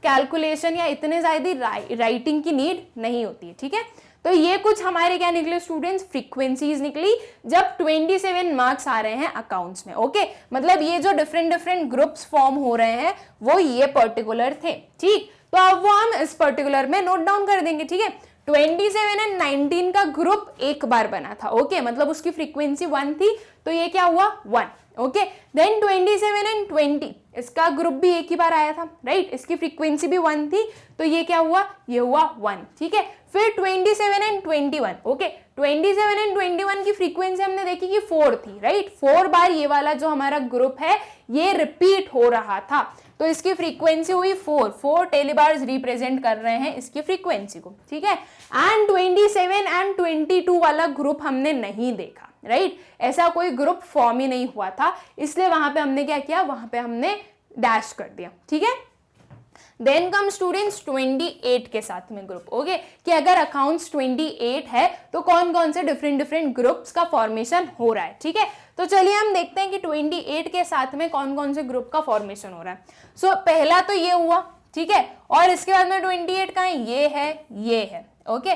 कैलकुलेशन या इतने ज्यादा राइटिंग की नीड नहीं होती है, ठीक है। तो ये कुछ हमारे क्या निकले स्टूडेंट्स, फ्रीक्वेंसीज निकली जब 27 मार्क्स आ रहे हैं अकाउंट्स में, ओके। मतलब ये जो डिफरेंट ग्रुप्स फॉर्म हो रहे हैं वो ये पर्टिकुलर थे, ठीक। तो अब वो हम इस पर्टिकुलर में नोट डाउन कर देंगे, ठीक है। 27 एंड 19 का ग्रुप एक बार बना था, ओके मतलब उसकी फ्रीक्वेंसी 1 थी, तो ये क्या हुआ 1, ओके। देन 27 एंड 20 इसका ग्रुप भी एक ही बार आया था, राइट, इसकी फ्रीक्वेंसी भी 1 थी, तो ये क्या हुआ, ये हुआ 1, ठीक है। फिर 27 एंड 21, ओके 27 एंड 21 की फ्रीक्वेंसी हमने देखी कि 4 थी, राइट, 4 बार ये वाला जो हमारा ग्रुप है ये रिपीट हो रहा था, तो इसकी फ्रीक्वेंसी हुई 4 टेलीबार्स रिप्रेजेंट कर रहे हैं इसकी फ्रीक्वेंसी को, ठीक है। एंड 27 एंड 22 वाला ग्रुप हमने नहीं देखा, राइट, ऐसा कोई ग्रुप फॉर्म ही नहीं हुआ था, इसलिए वहां पे हमने क्या किया, वहां पे हमने डैश कर दिया, ठीक है। देन कम स्टूडेंट्स 28 के साथ में ग्रुप, ओके कि अगर अकाउंट्स 28 है तो कौन कौन से डिफरेंट ग्रुप्स का फॉर्मेशन हो रहा है, ठीक है। तो चलिए हम देखते हैं कि 28 के साथ में कौन कौन से ग्रुप का फॉर्मेशन हो रहा है। सो पहला तो ये हुआ, ठीक है, और इसके बाद में 28 का ये है, ओके,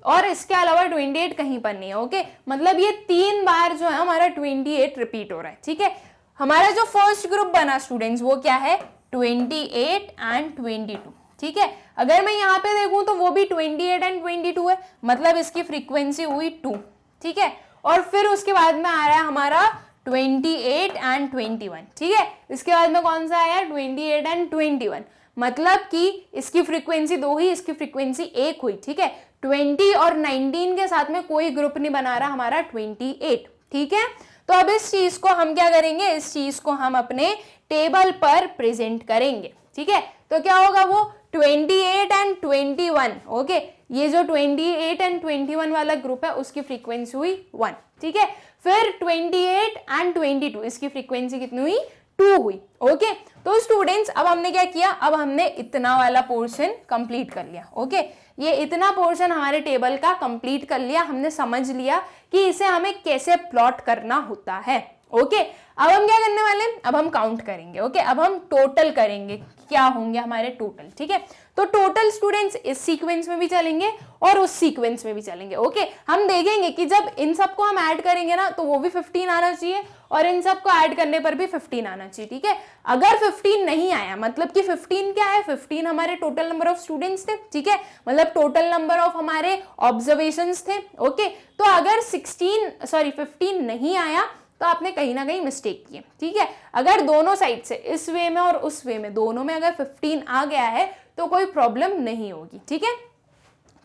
और इसके अलावा 28 कहीं पर नहीं है, ओके मतलब ये 3 बार जो है हमारा 28 रिपीट हो रहा है, ठीक है। हमारा जो फर्स्ट ग्रुप बना स्टूडेंट्स वो क्या है, 28 एंड 22, ठीक है। अगर मैं यहाँ पे देखूं तो वो भी 28 एंड 22 है, मतलब इसकी फ्रीक्वेंसी हुई 2, ठीक है। और फिर उसके बाद में आ रहा है हमारा 28 एंड 21, ठीक है। इसके बाद में कौन सा आया, 28 एंड 21, मतलब कि इसकी फ्रीक्वेंसी 2 ही, इसकी फ्रीक्वेंसी 1 हुई, ठीक है। 20 और 19 के साथ में कोई ग्रुप नहीं बना रहा हमारा 28, ठीक है। तो अब इस चीज को हम क्या करेंगे, इस चीज को हम अपने टेबल पर प्रेजेंट करेंगे, ठीक है। तो क्या होगा वो 28 एंड 21, ओके ये जो 28 एंड 21 वाला ग्रुप है उसकी फ्रीक्वेंसी हुई 1, ठीक है। फिर 28 एंड 22 इसकी फ्रीक्वेंसी कितनी हुई, 2 हुई, ओके। तो स्टूडेंट्स अब हमने क्या किया, अब हमने इतना वाला पोर्शन कंप्लीट कर लिया, ओके ये इतना पोर्शन हमारे टेबल का कंप्लीट कर लिया, हमने समझ लिया कि इसे हमें कैसे प्लॉट करना होता है, ओके। अब हम क्या करने वाले हैं, अब हम काउंट करेंगे, ओके अब हम टोटल करेंगे क्या होंगे हमारे टोटल, ठीक है। तो टोटल स्टूडेंट्स इस सीक्वेंस में भी चलेंगे और उस सीक्वेंस में भी चलेंगे, ओके हम देखेंगे कि जब इन सबको हम ऐड करेंगे ना तो वो भी 15 आना चाहिए और इन सबको ऐड करने पर भी 15 आना चाहिए, ठीक है। अगर 15 नहीं आया मतलब कि 15 क्या है, 15 हमारे टोटल नंबर ऑफ स्टूडेंट्स थे, ठीक है, मतलब टोटल नंबर ऑफ हमारे ऑब्जर्वेशंस थे, ओके। तो अगर 15 नहीं आया तो आपने कहीं ना कहीं मिस्टेक की, ठीक है। अगर दोनों साइड से इस वे में और उस वे में दोनों में अगर 15 आ गया है तो कोई प्रॉब्लम नहीं होगी, ठीक है।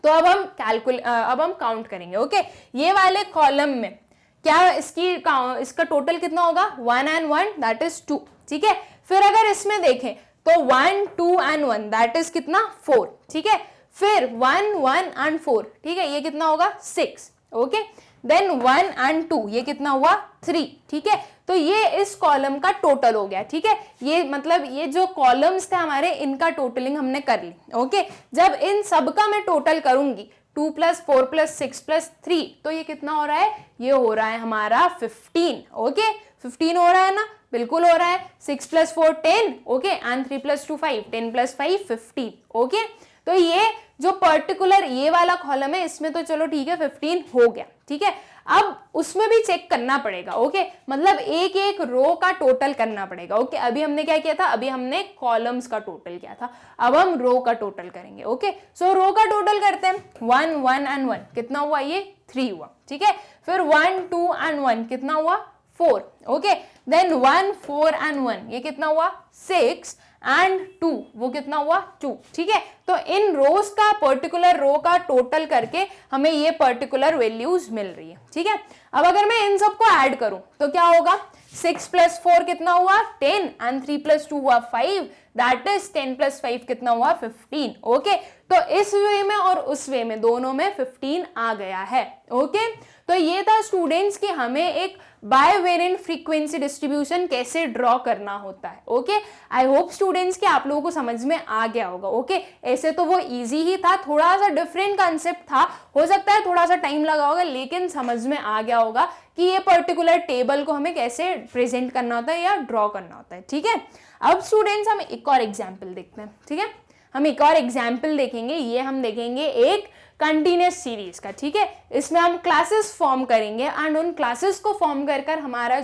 तो अब हम काउंट करेंगे, ओके ये वाले कॉलम में क्या इसका टोटल कितना होगा, 1 and 1 दैट इज 2, ठीक है। फिर अगर इसमें देखें तो 1 2 and 1 दैट इज कितना 4, ठीक है। फिर 1 1 and 4, ठीक है, ये कितना होगा 6, ओके। देन 1 and 2 ये कितना हुआ 3, ठीक है। तो ये इस कॉलम का टोटल हो गया, ठीक है। ये मतलब ये जो कॉलम्स थे हमारे इनका टोटलिंग हमने कर ली, ओके। जब इन सब का मैं टोटल करूंगी 2 + 4 + 6 + 3 तो ये कितना हो रहा है, ये हो रहा है हमारा 15, ओके 15 हो रहा है ना, बिल्कुल हो रहा है। 6 + 4 10, ओके एंड 3 + 2 5, 10 + 5 15, ओके। तो ये जो पर्टिकुलर ये वाला कॉलम है इसमें तो चलो ठीक है 15 हो गया, ठीक है। अब उसमें भी चेक करना पड़ेगा, ओके मतलब एक एक रो का टोटल करना पड़ेगा, ओके। अभी हमने क्या किया था, अभी हमने कॉलम्स का टोटल किया था, अब हम रो का टोटल करेंगे, ओके। सो रो का टोटल करते हैं, 1 1 and 1 कितना हुआ, ये 3 हुआ, ठीक है। फिर 1 2 and 1 कितना हुआ 4, ओके। देन 1 4 and 1 ये कितना हुआ 6 and 2 वो कितना हुआ 2, ठीक है। तो इन रोज का पर्टिकुलर रो का टोटल करके हमें ये पर्टिकुलर वैल्यूज मिल रही है, ठीक है। अब अगर मैं इन सबको ऐड करूं तो क्या होगा, 6 + 4 कितना हुआ 10 and 3 + 2 हुआ 5 दैट इज 10 + 5 कितना हुआ 15, ओके। तो इस वे में और उस वे में दोनों में 15 आ गया है, ओके। तो ये था स्टूडेंट्स कि हमें एक बायवेरिएंट फ्रीक्वेंसी डिस्ट्रीब्यूशन कैसे ड्रॉ करना होता है, ओके। आई होप स्टूडेंट्स कि आप लोगों को समझ में आ गया होगा, ओके। ऐसे तो वो इजी ही था, थोड़ा सा डिफरेंट कंसेप्ट था, हो सकता है थोड़ा सा टाइम लगा होगा लेकिन समझ में आ गया होगा कि ये पर्टिकुलर टेबल को हमें कैसे प्रेजेंट करना होता है या ड्रॉ करना होता है, ठीक है। अब स्टूडेंट्स हम एक और एग्जाम्पल देखते हैं, ठीक है। हम एक और एग्जाम्पल देखेंगे, ये हम देखेंगे एक कंटिन्यूस सीरीज का, ठीक है। इसमें हम क्लासेस फॉर्म करेंगे एंड उन क्लासेस को फॉर्म कर हमारा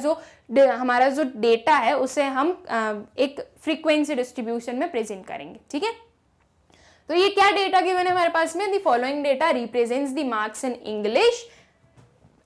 जो डेटा है उसे हम एक फ्रीक्वेंसी डिस्ट्रीब्यूशन में प्रेजेंट करेंगे, ठीक है। तो ये क्या डेटा गिवन है हमारे पास में, the following data represents the marks in English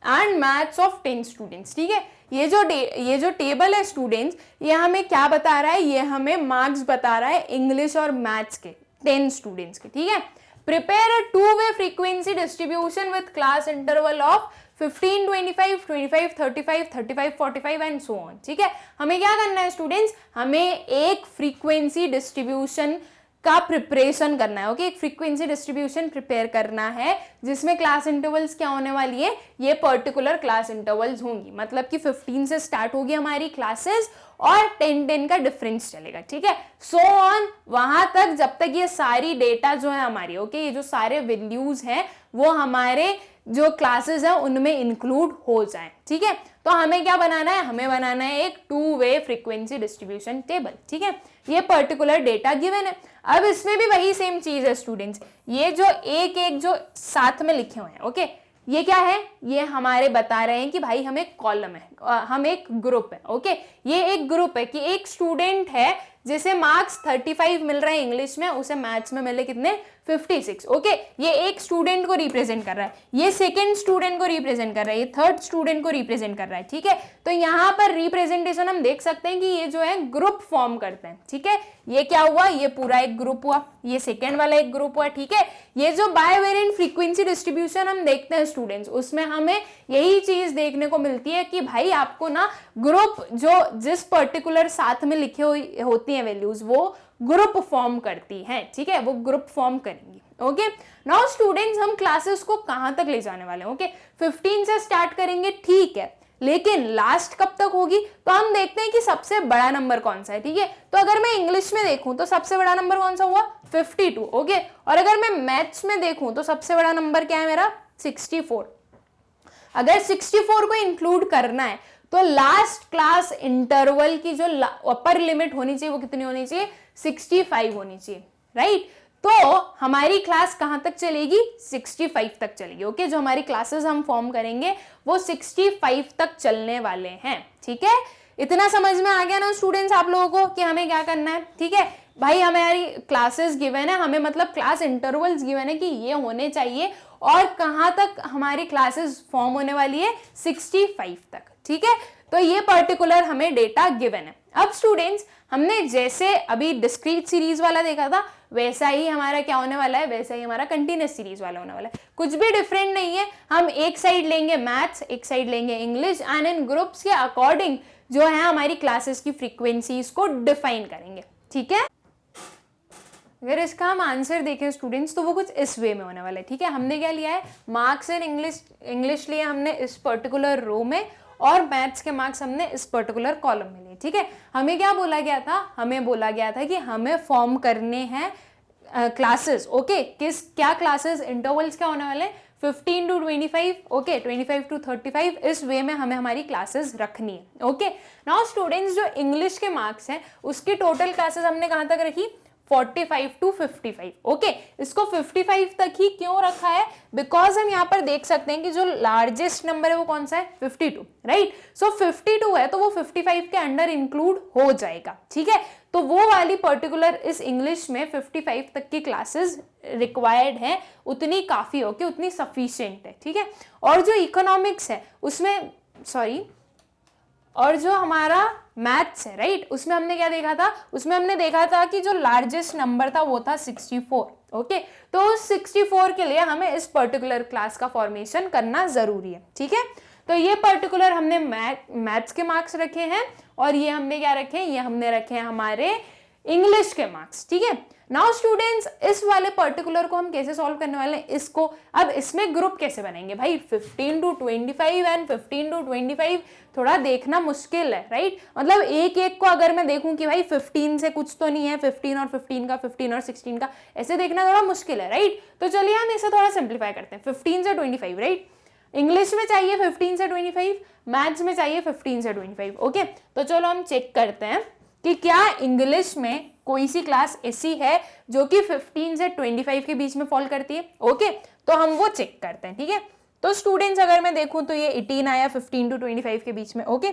and maths of 10 students. ठीक है, ये जो टेबल है स्टूडेंट्स, ये हमें क्या बता रहा है, ये हमें मार्क्स बता रहा है इंग्लिश और मैथ्स के 10 स्टूडेंट्स के। ठीक है, prepare a two way frequency distribution with class interval of 15, 25, 25, 35, 35, 45 and so on. ठीक है, हमें क्या करना है स्टूडेंट्स, हमें एक फ्रीक्वेंसी डिस्ट्रीब्यूशन का प्रिपरेशन करना है। ओके, एक फ्रीक्वेंसी डिस्ट्रीब्यूशन प्रिपेयर करना है जिसमें क्लास इंटरवल्स क्या होने वाली है, ये पर्टिकुलर क्लास इंटरवल्स होंगी। मतलब कि 15 से स्टार्ट होगी हमारी क्लासेस और 10 का डिफरेंस चलेगा। ठीक है, सो ऑन वहां तक जब तक ये सारी डेटा जो है हमारी, ओके, ये जो सारे वैल्यूज हैं वो हमारे जो क्लासेस है उनमें इंक्लूड हो जाए। ठीक है, तो हमें क्या बनाना है, हमें बनाना है एक two way frequency distribution table. ठीक है, ये पर्टिकुलर डेटा गिवन है। अब इसमें भी वही सेम चीज है स्टूडेंट्स, ये जो एक एक जो साथ में लिखे हुए हैं, ओके, ये क्या है, ये हमारे बता रहे हैं कि भाई हम एक कॉलम है, हम एक ग्रुप है। ओके, ये एक ग्रुप है कि एक स्टूडेंट है जिसे मार्क्स 35 मिल रहे हैं इंग्लिश में, उसे मैथ्स में मिले कितने, 56। ओके, ये एक स्टूडेंट को रिप्रेजेंट कर रहा है, ये सेकंड स्टूडेंट को रिप्रेजेंट कर रहा है, ये थर्ड स्टूडेंट को रिप्रेजेंट कर रहा है। ठीक है, तो यहाँ पर रिप्रेजेंटेशन हम देख सकते हैं कि ये जो है ग्रुप फॉर्म करते हैं। ठीक है, ये क्या हुआ, ये पूरा एक ग्रुप हुआ, ये सेकेंड वाला एक ग्रुप हुआ। ठीक है, ये जो बायवेरिएंट फ्रीक्वेंसी डिस्ट्रीब्यूशन हम देखते हैं स्टूडेंट्स, उसमें हमें यही चीज देखने को मिलती है कि भाई आपको ना ग्रुप जो जिस पर्टिकुलर साथ में लिखे हुई होती हैं वैल्यूज, वो ग्रुप फॉर्म करती हैं। ठीक है, वो ग्रुप फॉर्म करेंगी। ओके, नाउ स्टूडेंट्स हम क्लासेस को कहां तक ले जाने वाले हैं, ओके, 15 से स्टार्ट करेंगे, ठीक है, लेकिन लास्ट कब तक होगी, तो हम देखते हैं कि सबसे बड़ा नंबर कौन सा है। ठीक है, तो अगर मैं इंग्लिश में देखूं तो सबसे बड़ा नंबर कौन सा हुआ, 52। ओके, और अगर मैं मैथ्स में देखूं तो सबसे बड़ा नंबर क्या है मेरा, 64। अगर 64 को इंक्लूड करना है तो लास्ट क्लास इंटरवल की जो अपर लिमिट होनी चाहिए वो कितनी होनी चाहिए, 65 होनी चाहिए, राइट। तो हमारी क्लास कहां तक चलेगी, 65 तक चलेगी। ओके, जो हमारी क्लासेस हम फॉर्म करेंगे वो 65 तक चलने वाले हैं। ठीक है, इतना समझ में आ गया ना स्टूडेंट्स आप लोगों को कि हमें क्या करना है। ठीक है भाई, हमारी क्लासेस गिवन है, हमें मतलब क्लास इंटरवल्स गिवन है कि ये होने चाहिए, और कहां तक हमारी क्लासेस फॉर्म होने वाली है, 65 तक। ठीक है, तो ये पर्टिकुलर हमें डेटा गिवन है। अब स्टूडेंट्स हमने जैसे अभी डिस्क्रीट सीरीज वाला देखा था, वैसा ही हमारा क्या होने वाला है, वैसा ही हमारा कंटिन्यूस सीरीज वाला होने वाला है। कुछ भी डिफरेंट नहीं है, हम एक साइड लेंगे मैथ्स, एक साइड लेंगे इंग्लिश, एंड इन ग्रुप्स के अकॉर्डिंग जो है हमारी क्लासेस की फ्रीक्वेंसीज को डिफाइन करेंगे। ठीक है, अगर इसका हम आंसर देखें स्टूडेंट्स तो वो कुछ इस वे में होने वाला है। ठीक है, हमने क्या लिया है, मार्क्स इन इंग्लिश लिए हमने इस पर्टिकुलर रो में, और मैथ्स के मार्क्स हमने इस पर्टिकुलर कॉलम में लिए। ठीक है, हमें क्या बोला गया था, हमें बोला गया था कि हमें फॉर्म करने हैं क्लासेस। ओके, क्या क्लासेस इंटरवल्स क्या होने वाले, 15 to 25, ओके, 25 to 35, इस वे में हमें हमारी क्लासेस रखनी है। ओके, नाउ स्टूडेंट्स जो इंग्लिश के मार्क्स हैं उसकी टोटल क्लासेस हमने कहां तक रखी, 45 to 55। ओके, इसको 55 तक ही क्यों रखा है, बिकॉज हम यहाँ पर देख सकते हैं कि जो लार्जेस्ट नंबर है वो कौन सा है, 52, राइट। सो 52 है तो वो 55 के अंडर इंक्लूड हो जाएगा। ठीक है, तो वो वाली पर्टिकुलर इस इंग्लिश में 55 तक की क्लासेस रिक्वायर्ड है, उतनी काफी हो कि उतनी सफिशिएंट है। ठीक है, और जो इकोनॉमिक्स है उसमें, और जो हमारा मैथ्स है, राइट, उसमें हमने क्या देखा था, उसमें हमने देखा था कि जो लार्जेस्ट नंबर था वो था 64। ओके, तो उस 64 के लिए हमें इस पर्टिकुलर क्लास का फॉर्मेशन करना जरूरी है। ठीक है, तो ये पर्टिकुलर हमने मैथ्स के मार्क्स रखे हैं, और ये हमने क्या रखे हैं, ये हमने रखे हैं हमारे इंग्लिश के मार्क्स। ठीक है, नाउ स्टूडेंट्स इस वाले पर्टिकुलर को हम कैसे सॉल्व करने वाले हैं, इसको अब इसमें ग्रुप कैसे बनेंगे भाई, 15 to 25 एंड 15 to 25 थोड़ा देखना मुश्किल है, राइट। मतलब एक एक को अगर मैं देखूं कि भाई 15 से कुछ तो नहीं है, 15 और 15 का, 15 और 16 का, ऐसे देखना थोड़ा मुश्किल है, राइट। तो चलिए हम इसे थोड़ा सिंप्लीफाई करते हैं, 15 से 25, राइट। इंग्लिश में चाहिए 15 से 25, मैथ्स में चाहिए 15 से 25। ओके, तो चलो हम चेक करते हैं कि क्या इंग्लिश में कोई सी क्लास ऐसी है जो कि 15 से 25 के बीच में फॉल करती है। ओके, तो हम वो चेक करते हैं। ठीक है, तो स्टूडेंट्स अगर मैं देखूं तो ये 18 आया 15 to 25 के बीच में। ओके,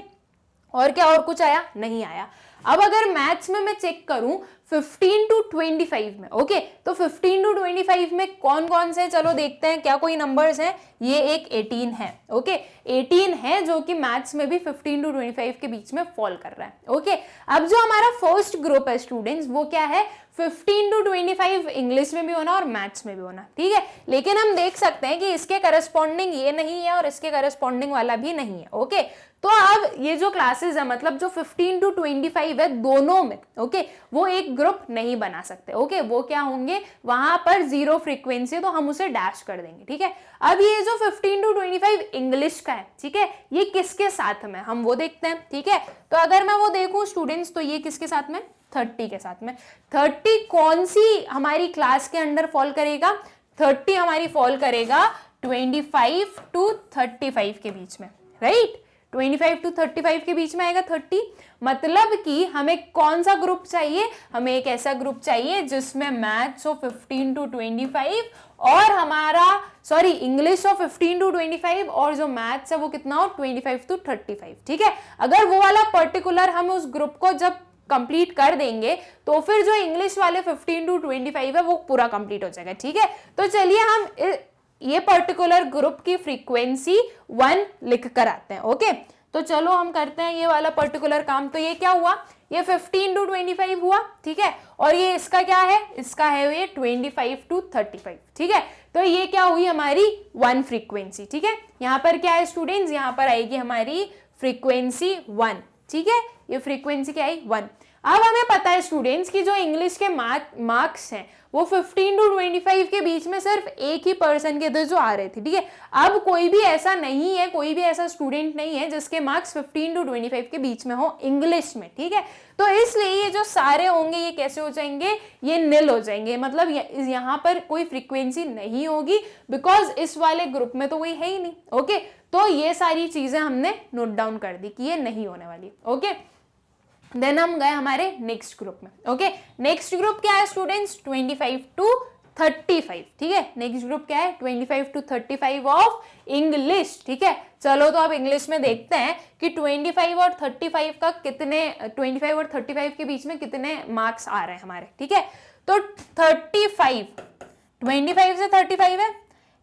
और क्या और कुछ आया? नहीं आया। अब अगर मैथ्स में मैं चेक करूं 15 to 25 में, ओके, तो 15 to 25 में कौन कौन से, चलो देखते हैं क्या कोई नंबर्स हैं। ये एक 18 है, ओके, 18 है जो कि मैथ्स में भी 15 to 25 के बीच में फॉल कर रहा है, ओके। अब जो हमारा फर्स्ट ग्रुप है स्टूडेंट्स, वो क्या है? 15 to 25 इंग्लिश में भी होना और मैथ्स में भी होना, ठीक है। लेकिन हम देख सकते हैं कि इसके करस्पॉन्डिंग ये नहीं है और इसके करस्पॉन्डिंग वाला भी नहीं है, ओके। तो अब ये जो क्लासेस है, मतलब जो 15 to 25 है दोनों में, ओके, वो एक ग्रुप नहीं बना सकते, ओके। वो क्या होंगे? वहां पर जीरो फ्रीक्वेंसी, तो हम उसे डैश कर देंगे, ठीक है। अब ये जो 15 to 25 इंग्लिश का है, ठीक है, ये किसके साथ में, हम वो देखते हैं, ठीक है। तो अगर मैं वो देखूं स्टूडेंट्स, तो ये किसके साथ में? 30 के साथ में। 30 कौन सी हमारी क्लास के अंडर फॉल करेगा? 30 हमारी फॉल करेगा 25 to 35 के बीच में, राइट। 25 to 35 के बीच में आएगा 30। मतलब कि हमें कौन सा ग्रुप चाहिए? हमें एक ऐसा ग्रुप चाहिए जिसमें मैथ्स हो 15 to 25 और हमारा इंग्लिश हो 15 to 25 और जो मैथ्स है वो कितना हो? 25 to 35, ठीक है। अगर वो वाला पर्टिकुलर हम उस ग्रुप को जब कंप्लीट कर देंगे तो फिर जो इंग्लिश वाले 15 to 25 है वो पूरा कंप्लीट हो जाएगा, ठीक है। तो चलिए हम ये पर्टिकुलर ग्रुप की फ्रीक्वेंसी 1 लिख कर आते हैं, ओके। तो चलो हम करते हैं ये वाला पर्टिकुलर काम। तो ये क्या हुआ? ये 15 to 25 हुआ, ठीक है। और ये इसका क्या है? इसका है ये 25 to 35, ठीक है। तो ये क्या हुई? हमारी 1 फ्रीक्वेंसी, ठीक है। यहाँ पर क्या है स्टूडेंट्स? यहाँ पर आएगी हमारी फ्रीक्वेंसी 1, ठीक है। ये फ्रीक्वेंसी क्या आई? 1। अब हमें पता है स्टूडेंट्स कि जो इंग्लिश के मार्क्स हैं वो 15 to 25 के बीच में सिर्फ एक ही पर्सन के थे जो आ रहे थे, ठीक है। अब कोई भी ऐसा नहीं है, कोई भी ऐसा स्टूडेंट नहीं है जिसके मार्क्स 15 to 25 के बीच में हो इंग्लिश में, ठीक है। तो इसलिए ये जो सारे होंगे ये कैसे हो जाएंगे? ये निल हो जाएंगे, मतलब यहाँ पर कोई फ्रीक्वेंसी नहीं होगी, बिकॉज इस वाले ग्रुप में तो कोई है ही नहीं, ओके। तो ये सारी चीजें हमने नोट डाउन कर दी कि ये नहीं होने वाली, ओके। देन हम गए हमारे नेक्स्ट ग्रुप में, ओके। नेक्स्ट ग्रुप क्या है स्टूडेंट्स? 25 to 35, ठीक है। नेक्स्ट ग्रुप क्या है? 25 to 35 ऑफ इंग्लिश, ठीक है। चलो तो अब इंग्लिश में देखते हैं कि 25 और 35 का कितने, 25 और 35 के बीच में कितने मार्क्स आ रहे हैं हमारे, ठीक है। तो 35 25 से 35 है,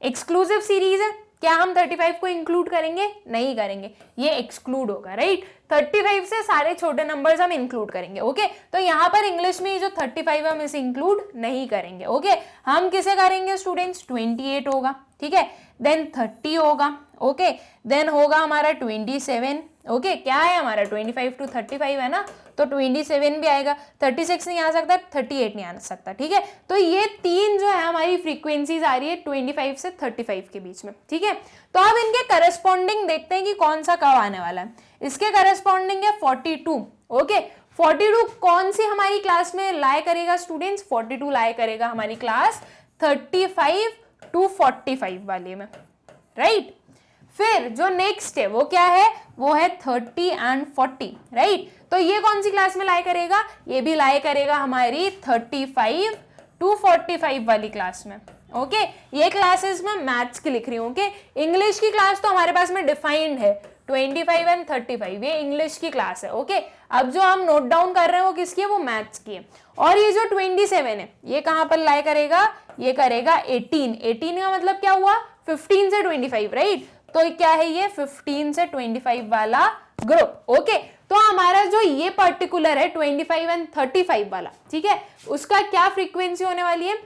एक्सक्लूसिव सीरीज है। क्या हम 35 को इंक्लूड करेंगे? नहीं करेंगे, ये एक्सक्लूड होगा, राइट। 35 से सारे छोटे नंबर्स हम इंक्लूड करेंगे, ओके। तो यहाँ पर इंग्लिश में जो 35 है हम इसे इंक्लूड नहीं करेंगे, ओके। हम किसे करेंगे स्टूडेंट्स? 28 होगा, ठीक है। देन 30 होगा, ओके। देन होगा हमारा 27, ओके। क्या है हमारा? 25 to 35 है ना, तो 27 भी आएगा। 36 नहीं आ सकता, 38 नहीं आ सकता, ठीक है। तो ये 3 जो है हमारी फ्रीक्वेंसीज आ रही है 25 से 35 के बीच में, ठीक है। तो अब इनके करस्पॉन्डिंग देखते हैं कि कौन सा कब आने वाला है। इसके करस्पॉन्डिंग है 42, ओके। 42 कौन सी हमारी क्लास में लाए करेगा स्टूडेंट्स? 42 लाए करेगा हमारी क्लास 35 to 45 वाले में, राइट। फिर जो नेक्स्ट है वो क्या है? वो है 30 and 40, राइट। तो ये कौन सी क्लास में लाए करेगा? ये भी लाए करेगा हमारी 35 to 45 वाली क्लास में, ओके। ये क्लासेस में मैथ्स की लिख रही हूँ, ओके। इंग्लिश की क्लास तो हमारे पास में डिफाइंड है 25 and 35, ये इंग्लिश की क्लास है, ओके। अब जो हम नोट डाउन कर रहे हैं वो किसकी है? वो मैथ्स की है। और ये जो 27 है ये कहाँ पर लाए करेगा? ये करेगा 18 का मतलब क्या हुआ? 15 से 25, राइट। तो क्या है ये? 15 से 25 वाला ग्रुप, ओके। तो हमारा जो ये पर्टिकुलर है 25 and 35 वाला, ठीक है, उसका क्या फ्रीक्वेंसी होने वाली है?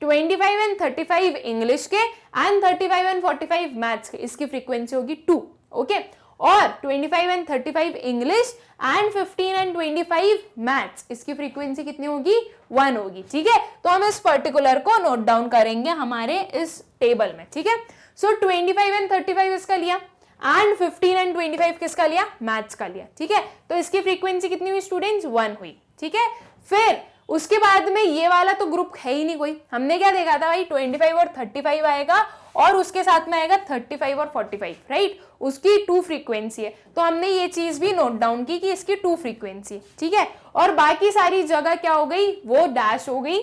25 and 35 इंग्लिश के एंड 35 and 45 मैथ्स के, इसकी फ्रीक्वेंसी होगी 2, ओके। और 25 and 35 English and 15 and 25 maths, इसकी फ्रीक्वेंसी कितनी होगी? 1 होगी, ठीक है। तो हम इस पर्टिकुलर को नोट डाउन करेंगे हमारे इस टेबल में, ठीक है। सो 25 and 35 इसका लिया एंड 15 and 25 किसका लिया? मैथ्स का लिया, ठीक है। तो इसकी फ्रीक्वेंसी कितनी हुई स्टूडेंट्स? 1 हुई, ठीक है। फिर उसके बाद में ये वाला तो ग्रुप है ही नहीं कोई। हमने क्या देखा था भाई? 25 और 35 आएगा और उसके साथ में आएगा 35 और 45, राइट। उसकी 2 फ्रीक्वेंसी है, तो हमने ये चीज भी नोट डाउन की कि इसकी 2 फ्रीक्वेंसी, ठीक है। और बाकी सारी जगह क्या हो गई? वो डैश हो गई,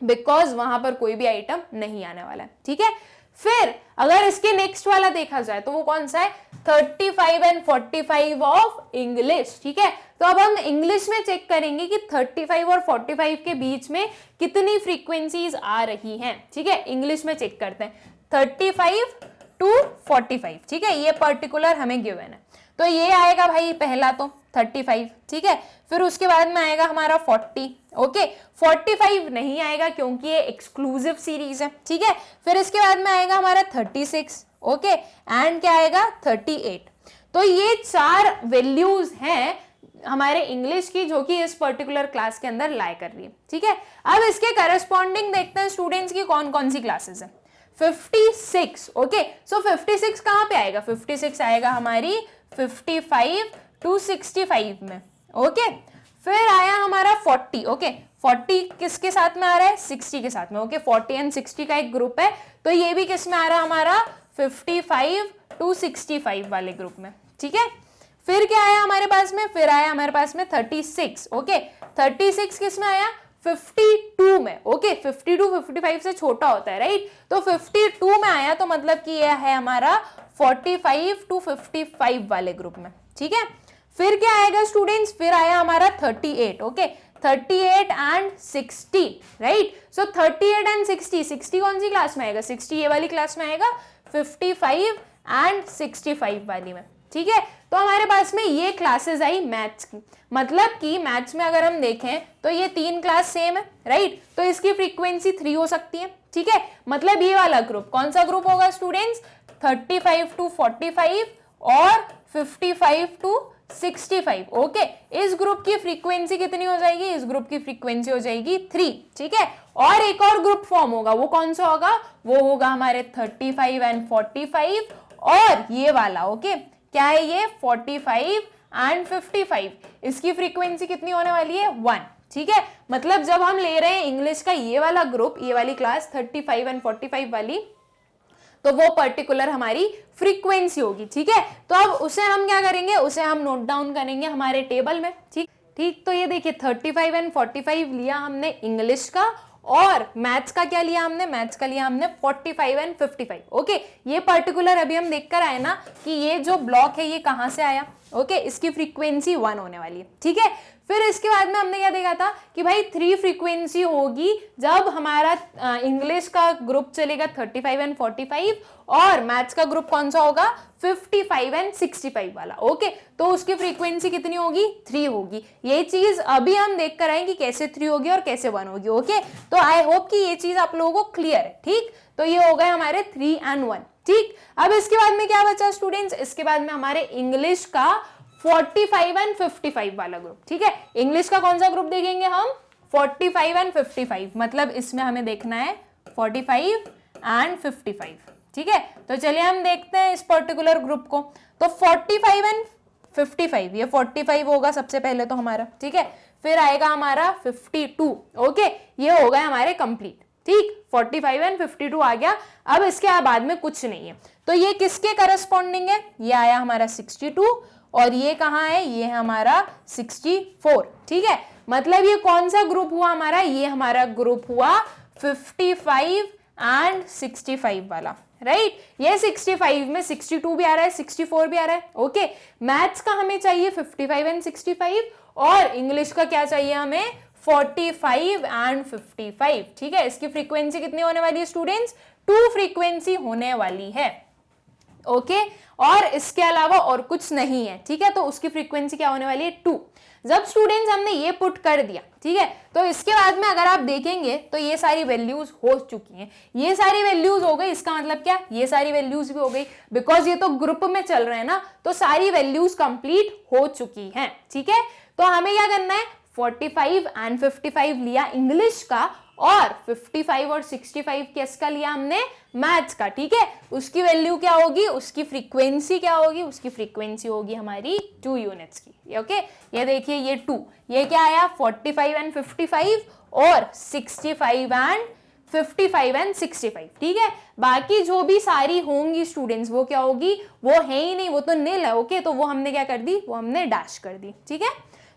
बिकॉज वहां पर कोई भी आइटम नहीं आने वाला है, ठीक है। फिर अगर इसके नेक्स्ट वाला देखा जाए तो वो कौन सा है, 35 एंड 45 ऑफ इंग्लिश। ठीक है, तो अब हम इंग्लिश में चेक करेंगे कि 35 और 45 के बीच में कितनी फ्रीक्वेंसीज आ रही हैं। ठीक है, इंग्लिश में चेक करते हैं 35 टू 45। ठीक है, ये पर्टिकुलर हमें गिवन है, तो ये आएगा भाई पहला तो 35। ठीक है, फिर उसके बाद में आएगा हमारा 40। ओके, 45 नहीं आएगा क्योंकि ये एक्सक्लूसिव सीरीज है। ठीक है, फिर इसके बाद में आएगा हमारा 36। ओके, एंड क्या आएगा 38। तो ये 4 वैल्यूज हैं हमारे इंग्लिश की जो कि इस पर्टिकुलर क्लास के अंदर लाई कर रही है। ठीक है, अब इसके करस्पॉन्डिंग देखते हैं स्टूडेंट्स की कौन कौन सी क्लासेस है। 56। ओके, सो 56 कहां पे आएगा, 56 आएगा हमारी 55 टू 65 में। ओके, फिर आया हमारा 40। ओके, 40 किसके साथ में आ रहा है, 60 के साथ में। ओके, 40 एंड 60 का एक ग्रुप है, तो ये भी किस में आ रहा है हमारा 55 टू 65 वाले ग्रुप में। ठीक है, फिर क्या आया हमारे पास में, फिर आया हमारे पास में 36। ओके, 36 किस में आया, 52 में। ओके, 52 55 से छोटा होता है, राइट, तो 52 में आया, तो मतलब कि यह है हमारा 45 टू 55 वाले ग्रुप में। ठीक है, फिर क्या आएगा स्टूडेंट्स, फिर आया हमारा 38। Okay, 38 and 60, right, so 38 and 60 कौन सी क्लास में आएगा, 60 ये वाली क्लास में आएगा, 55 एंड 65 वाली में। ठीक है, तो हमारे पास में ये क्लासेस आई मैथ्स की। मतलब कि मैथ्स में अगर हम देखें तो ये 3 क्लास सेम है, राइट, तो इसकी फ्रीक्वेंसी 3 हो सकती है। ठीक है, मतलब ये वाला ग्रुप कौन सा ग्रुप होगा स्टूडेंट्स, 35 टू 45 और 55 टू 65। ओके, इस ग्रुप की फ्रीक्वेंसी कितनी हो जाएगी, इस ग्रुप की फ्रीक्वेंसी हो जाएगी 3। ठीक है, और एक और ग्रुप फॉर्म होगा, वो कौन सा होगा, वो होगा हमारे 35 एंड 45 और ये वाला। ओके, क्या है ये 45 एंड 55, इसकी फ्रीक्वेंसी कितनी होने वाली है 1। ठीक है, मतलब जब हम ले रहे हैं इंग्लिश का ये वाला ग्रुप, ये वाली क्लास 35 एंड 45 वाली, तो वो पर्टिकुलर हमारी फ्रीक्वेंसी होगी। ठीक है, तो अब उसे हम क्या करेंगे, उसे हम नोट डाउन करेंगे हमारे टेबल में। ठीक, तो ये देखिए 35 एंड 45 लिया हमने इंग्लिश का, और मैथ्स का क्या लिया हमने, मैथ्स का लिया हमने 45 एंड 55। ओके, ये पर्टिकुलर अभी हम देखकर आए ना कि ये जो ब्लॉक है ये कहां से आया। ओके, इसकी फ्रीक्वेंसी 1 होने वाली है। ठीक है, फिर इसके बाद में हमने क्या देखा था कि भाई 3 फ्रीक्वेंसी होगी जब हमारा इंग्लिश का ग्रुप चलेगा 35 एंड 45, और मैथ्स का ग्रुप कौन सा होगा 55 एंड 65 वाला। ओके, तो उसकी फ्रीक्वेंसी कितनी होगी 3 होगी। ये चीज अभी हम देख कर आए कि कैसे 3 होगी और कैसे 1 होगी। ओके, तो आई होप कि ये चीज आप लोगों को क्लियर है। ठीक, तो ये हो गए हमारे 3 एंड 1। ठीक, अब इसके बाद में क्या बचा स्टूडेंट्स, इसके बाद में हमारे इंग्लिश का 45 एंड 55 वाला ग्रुप। ठीक है, इंग्लिश का कौन सा ग्रुप देखेंगे हम, 45 एंड 55, मतलब इसमें हमें देखना है 45 एंड 55। ठीक है, तो चलिए हम देखते हैं इस पर्टिकुलर ग्रुप को। तो 45 एंड 55, ये 45 होगा सबसे पहले तो हमारा। ठीक है, फिर आएगा हमारा 52। ओके, ये हो गए हमारे कंप्लीट। ठीक, 45 एंड 52 आ गया। अब इसके बाद में कुछ नहीं है, तो ये किसके करस्पॉन्डिंग है, ये आया हमारा 62, और ये कहाँ है, ये है हमारा 64। ठीक है, मतलब ये कौन सा ग्रुप हुआ हमारा, ये हमारा ग्रुप हुआ 55 एंड 65 वाला, राइट। ये 65 में 62 भी आ रहा है, 64 भी आ रहा है। ओके, मैथ्स का हमें चाहिए 55 एंड 65, और इंग्लिश का क्या चाहिए हमें 45 एंड 55। ठीक है, इसकी फ्रीक्वेंसी कितनी होने वाली है स्टूडेंट्स, 2 फ्रीक्वेंसी होने वाली है। ओके, और इसके अलावा और कुछ नहीं है। ठीक है, तो उसकी फ्रीक्वेंसी क्या होने वाली है 2। जब स्टूडेंट्स हमने ये पुट कर दिया, ठीक है, तो इसके बाद में अगर आप देखेंगे तो ये सारी वैल्यूज हो चुकी हैं। ये सारी वैल्यूज हो गई, इसका मतलब क्या, ये सारी वैल्यूज भी हो गई, बिकॉज ये तो ग्रुप में चल रहे हैं ना, तो सारी वैल्यूज कंप्लीट हो चुकी हैं। ठीक है, तो हमें क्या करना है, 45 एंड 55 लिया इंग्लिश का, और 55 और 65 किसका लिया हमने, मैथ्स का। ठीक है, उसकी वैल्यू क्या होगी, उसकी फ्रीक्वेंसी क्या होगी, उसकी फ्रीक्वेंसी होगी हमारी 2 यूनिट्स की। ओके, ये देखिए ये 2, ये क्या आया 45 एंड 55 और 65 एंड 55 एंड 65। ठीक है, बाकी जो भी सारी होंगी स्टूडेंट्स वो क्या होगी, वो है ही नहीं, वो तो नील है। ओके, तो वो हमने क्या कर दी, वो हमने डैश कर दी। ठीक है,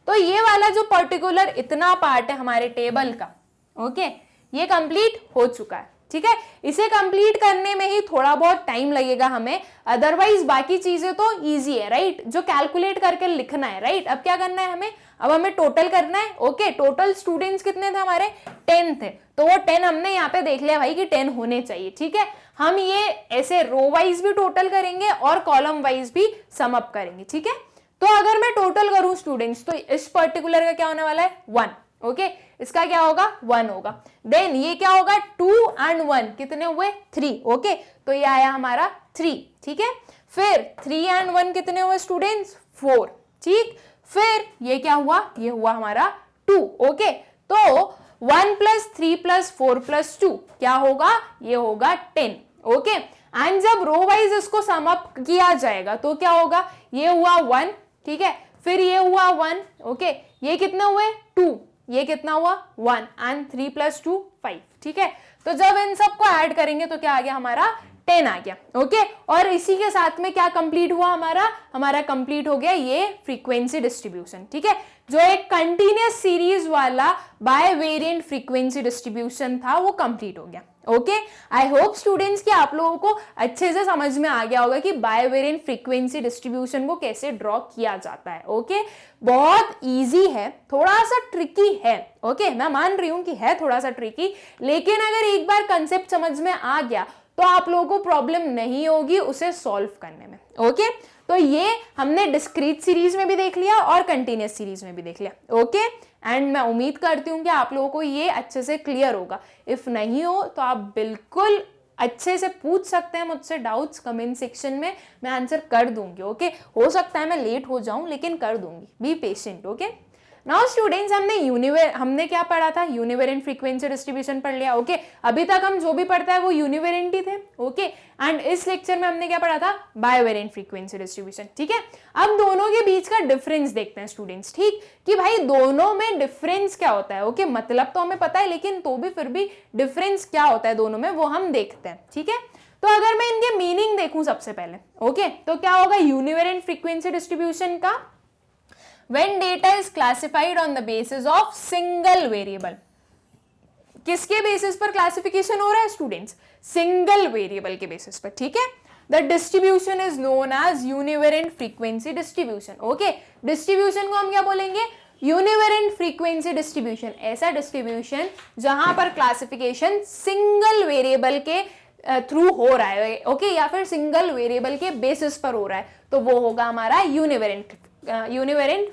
तो ये वाला जो पर्टिकुलर इतना पार्ट है हमारे टेबल का, ओके, ये कंप्लीट हो चुका है। ठीक है। इसे कंप्लीट करने में ही थोड़ा बहुत टाइम लगेगा हमें, अदरवाइज बाकी चीजें तो इजी है, राइट। जो कैलकुलेट करके लिखना है, राइट। अब क्या करना है हमें, अब हमें टोटल करना है। ओके, टोटल स्टूडेंट्स कितने थे हमारे, 10 थे, तो वो 10 हमने यहाँ पे देख लिया भाई कि 10 होने चाहिए, ठीक है। हम ये ऐसे रो वाइज भी टोटल करेंगे और कॉलम वाइज भी सम अप करेंगे, ठीक है। तो अगर मैं टोटल करूं स्टूडेंट्स, तो इस पर्टिकुलर का क्या होने वाला है, 1। ओके, इसका क्या होगा, 1 होगा। देन ये क्या होगा, 2 and 1 कितने हुए, 3। ओके, तो ये आया हमारा 3, ठीक है। फिर 3 and 1 कितने हुए स्टूडेंट्स, 4, ठीक। फिर ये क्या हुआ, ये हुआ हमारा 2। ओके, तो 1 + 3 + 4 + 2 क्या होगा, ये होगा 10। ओके, एंड जब रो वाइज इसको सम अप किया जाएगा तो क्या होगा, ये हुआ 1, ठीक है। फिर ये हुआ 1, ओके, ये कितने हुए 2, ये कितना हुआ 1, एंड 3 + 2 5, ठीक है। तो जब इन सबको ऐड करेंगे तो क्या आ गया हमारा, 10 आ गया। ओके, और इसी के साथ में क्या कंप्लीट हुआ हमारा कंप्लीट हो गया ये फ्रीक्वेंसी डिस्ट्रीब्यूशन, ठीक है। जो एक कंटिन्यूअस सीरीज वाला बाय वेरिएंट फ्रीक्वेंसी डिस्ट्रीब्यूशन था वो कंप्लीट हो गया। ओके, आई होप स्टूडेंट्स कि आप लोगों को अच्छे से समझ में आ गया होगा कि बाय वेरिएंट फ्रीक्वेंसी डिस्ट्रीब्यूशन को कैसे ड्रॉ किया जाता है। ओके, बहुत इजी है, थोड़ा सा ट्रिकी है। ओके, मैं मान रही हूं कि है थोड़ा सा ट्रिकी, लेकिन अगर एक बार कंसेप्ट समझ में आ गया तो आप लोगों को प्रॉब्लम नहीं होगी उसे सॉल्व करने में। ओके, तो ये हमने डिस्क्रीट सीरीज में भी देख लिया और कंटिन्यूअस सीरीज में भी देख लिया। ओके, एंड मैं उम्मीद करती हूँ कि आप लोगों को ये अच्छे से क्लियर होगा। इफ नहीं हो तो आप बिल्कुल अच्छे से पूछ सकते हैं मुझसे डाउट्स कमेंट सेक्शन में, मैं आंसर कर दूंगी। ओके, हो सकता है मैं लेट हो जाऊं लेकिन कर दूंगी, be patient. Okay, now students, हमने क्या पढ़ा था, यूनिवेरिएंट फ्रीक्वेंसी डिस्ट्रीब्यूशन पढ़ लिया। ओके, अभी तक हम जो भी पढ़ता है वो यूनिवेरिएंट ही थे। ओके, एंड इस लेक्चर में हमने क्या पढ़ा था, बायवेरिएंट फ्रीक्वेंसी डिस्ट्रीब्यूशन, ठीक है। अब दोनों के बीच का डिफरेंस देखते हैं स्टूडेंट्स, ठीक, कि भाई दोनों में डिफरेंस क्या होता है। ओके, मतलब तो हमें पता है लेकिन तो भी फिर भी डिफरेंस क्या होता है दोनों में वो हम देखते हैं, ठीक है। तो अगर मैं इनके मीनिंग देखूं सबसे पहले, ओके, तो क्या होगा यूनिवेरिएंट फ्रीक्वेंसी डिस्ट्रीब्यूशन का, when data is classified on the basis of single variable। किसके बेसिस पर क्लासिफिकेशन हो रहा है स्टूडेंट्स, सिंगल वेरिएबल के बेसिस पर, ठीक है। The distribution is known as univariate frequency distribution. Okay, distribution को हम क्या बोलेंगे, यूनिवेरिएंट फ्रीक्वेंसी डिस्ट्रीब्यूशन। ऐसा डिस्ट्रीब्यूशन जहां पर क्लासिफिकेशन सिंगल वेरिएबल के थ्रू हो रहा है, ओके, या फिर सिंगल वेरिएबल के बेसिस पर हो रहा है, तो वो होगा हमारा यूनिवेरिएंट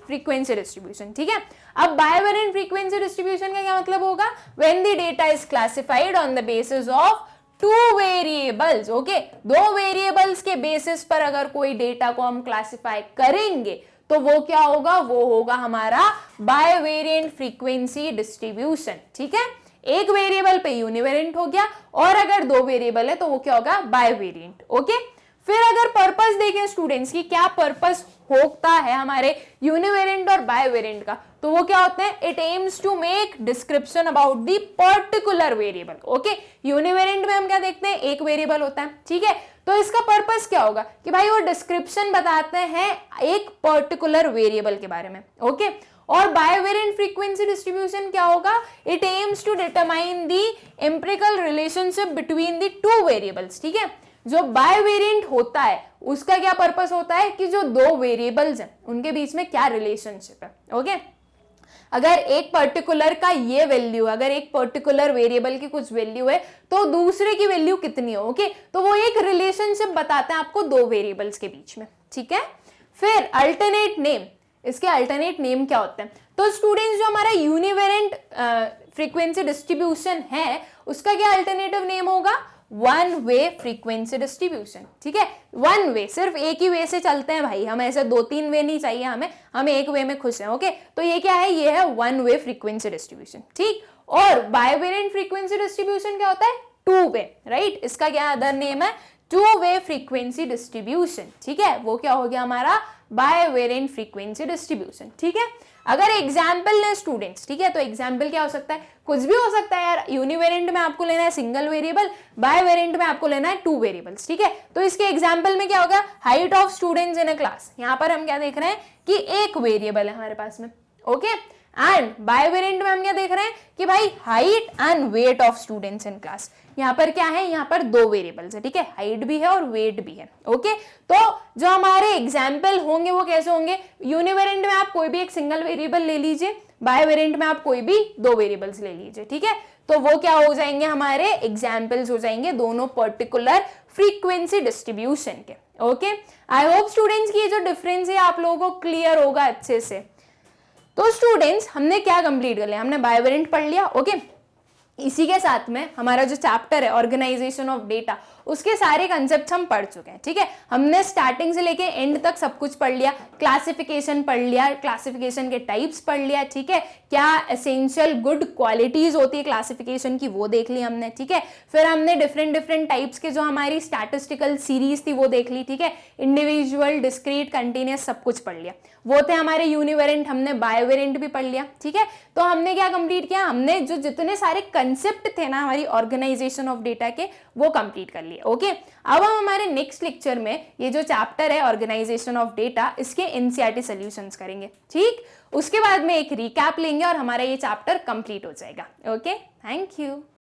फ्रीक्वेंसी डिस्ट्रीब्यूशन, ठीक है। अब बायवेरिएंट फ्रीक्वेंसी डिस्ट्रीब्यूशन का क्या मतलब होगा, when the data is classified on the basis of 2 variables. Okay, 2 variables के बेसिस पर अगर कोई डेटा को हम क्लासिफाई करेंगे तो वो क्या होगा, वो होगा हमारा बायवेरिएंट फ्रीक्वेंसी डिस्ट्रीब्यूशन, ठीक है। एक वेरिएबल पे यूनिवेरिएंट हो गया और अगर 2 वेरिएबल है तो वो क्या होगा, बायवेरिएंट। ओके, फिर अगर पर्पस देखें स्टूडेंट्स की क्या पर्पस होता है हमारे यूनिवेरिएंट और बायवेरिएंट का, तो वो क्या होते हैं, it aims to make description about the particular variable. Okay, univariate में हम क्या देखते हैं, एक वेरिएबल होता है, ठीक है। तो इसका पर्पस क्या होगा कि भाई वो डिस्क्रिप्शन बताते हैं एक पर्टिकुलर वेरिएबल के बारे में। ओके, और बायवेरिएंट फ्रीक्वेंसी डिस्ट्रीब्यूशन क्या होगा, it aims to determine the empirical relationship between the 2 variables, ठीक है। जो बायवेरिएंट होता है उसका क्या पर्पस होता है कि जो 2 वेरिएबल्स हैं उनके बीच में क्या रिलेशनशिप है। ओके, अगर एक पर्टिकुलर का ये वैल्यू, अगर एक पर्टिकुलर वेरिएबल की कुछ वैल्यू है तो दूसरे की वैल्यू कितनी है। ओके, तो वो एक रिलेशनशिप बताते हैं आपको 2 वेरिएबल्स के बीच में, ठीक है। फिर अल्टरनेट नेम, इसके अल्टरनेट नेम क्या होते हैं, तो स्टूडेंट्स जो हमारा यूनिवेरिएंट फ्रीक्वेंसी डिस्ट्रीब्यूशन है उसका क्या अल्टरनेटिव नेम होगा, 1 वे फ्रीक्वेंसी डिस्ट्रीब्यूशन, ठीक है। 1 वे, सिर्फ एक ही वे से चलते हैं भाई, हम ऐसे 2-3 वे नहीं चाहिए हमें एक वे में खुश हैं। ओके, तो ये क्या है, ये है 1 वे फ्रीक्वेंसी डिस्ट्रीब्यूशन, ठीक। और बायवेरिएंट फ्रीक्वेंसी डिस्ट्रीब्यूशन क्या होता है, 2 वे, राइट। इसका क्या अदर नेम है, 2 वे फ्रीक्वेंसी डिस्ट्रीब्यूशन, ठीक है। वो क्या हो गया हमारा बायवेरिएंट फ्रीक्वेंसी डिस्ट्रीब्यूशन, ठीक है। अगर एग्जाम्पल लें स्टूडेंट्स, ठीक है, तो एग्जाम्पल क्या हो सकता है, कुछ भी हो सकता है यार। यूनिवेरिएंट में आपको लेना है सिंगल वेरिएबल, बायवेरिएंट में आपको लेना है 2 वेरिएबल्स, ठीक है। तो इसके एग्जाम्पल में क्या होगा, height of students in a class. यहाँ पर हम क्या देख रहे हैं कि एक वेरिएबल है हमारे पास में, ओके, एंड बायवेरिएंट में हम क्या देख रहे हैं कि भाई height and weight of students in class. यहाँ पर क्या है, यहाँ पर दो वेरिएबल्स है, ठीक है, हाइट भी है और वेट भी है। ओके, तो जो हमारे एग्जाम्पल होंगे वो कैसे होंगे, यूनिवेरिएंट में आप कोई भी एक सिंगल वेरिएबल ले लीजिए, बायवेरिएंट में आप कोई भी दो वेरिएबल्स ले लीजिए, ठीक है। तो वो क्या हो जाएंगे, हमारे एग्जाम्पल्स हो जाएंगे दोनों पर्टिकुलर फ्रीक्वेंसी डिस्ट्रीब्यूशन के। ओके, आई होप स्टूडेंट्स की ये जो डिफरेंस है आप लोगों को क्लियर होगा अच्छे से। तो स्टूडेंट्स हमने क्या कंप्लीट कर लिया, हमने बायवेरिएंट पढ़ लिया। ओके, इसी के साथ में हमारा जो चैप्टर है ऑर्गेनाइजेशन ऑफ डेटा, उसके सारे कंसेप्ट हम पढ़ चुके हैं, ठीक है। हमने स्टार्टिंग से लेके एंड तक सब कुछ पढ़ लिया, क्लासिफिकेशन पढ़ लिया, क्लासिफिकेशन के टाइप्स पढ़ लिया, ठीक है, क्या एसेंशियल गुड क्वालिटीज होती है क्लासिफिकेशन की वो देख ली हमने, ठीक है। फिर हमने डिफरेंट टाइप्स के जो हमारी स्टैटिस्टिकल सीरीज थी वो देख ली, ठीक है, इंडिविजुअल, डिस्क्रीट, कंटिन्यूअस सब कुछ पढ़ लिया। वो थे हमारे यूनिवेरिएंट, हमने बायवेरिएंट भी पढ़ लिया, ठीक है। तो हमने क्या कंप्लीट किया, हमने जो जितने सारे कंसेप्ट थे ना हमारी ऑर्गेनाइजेशन ऑफ डेटा के वो कंप्लीट कर लिए। ओके, अब हम हमारे नेक्स्ट लेक्चर में ये जो चैप्टर है ऑर्गेनाइजेशन ऑफ डेटा, इसके एनसीईआरटी सॉल्यूशंस करेंगे, ठीक। उसके बाद में एक रिकैप लेंगे और हमारा ये चैप्टर कंप्लीट हो जाएगा। Okay, thank you.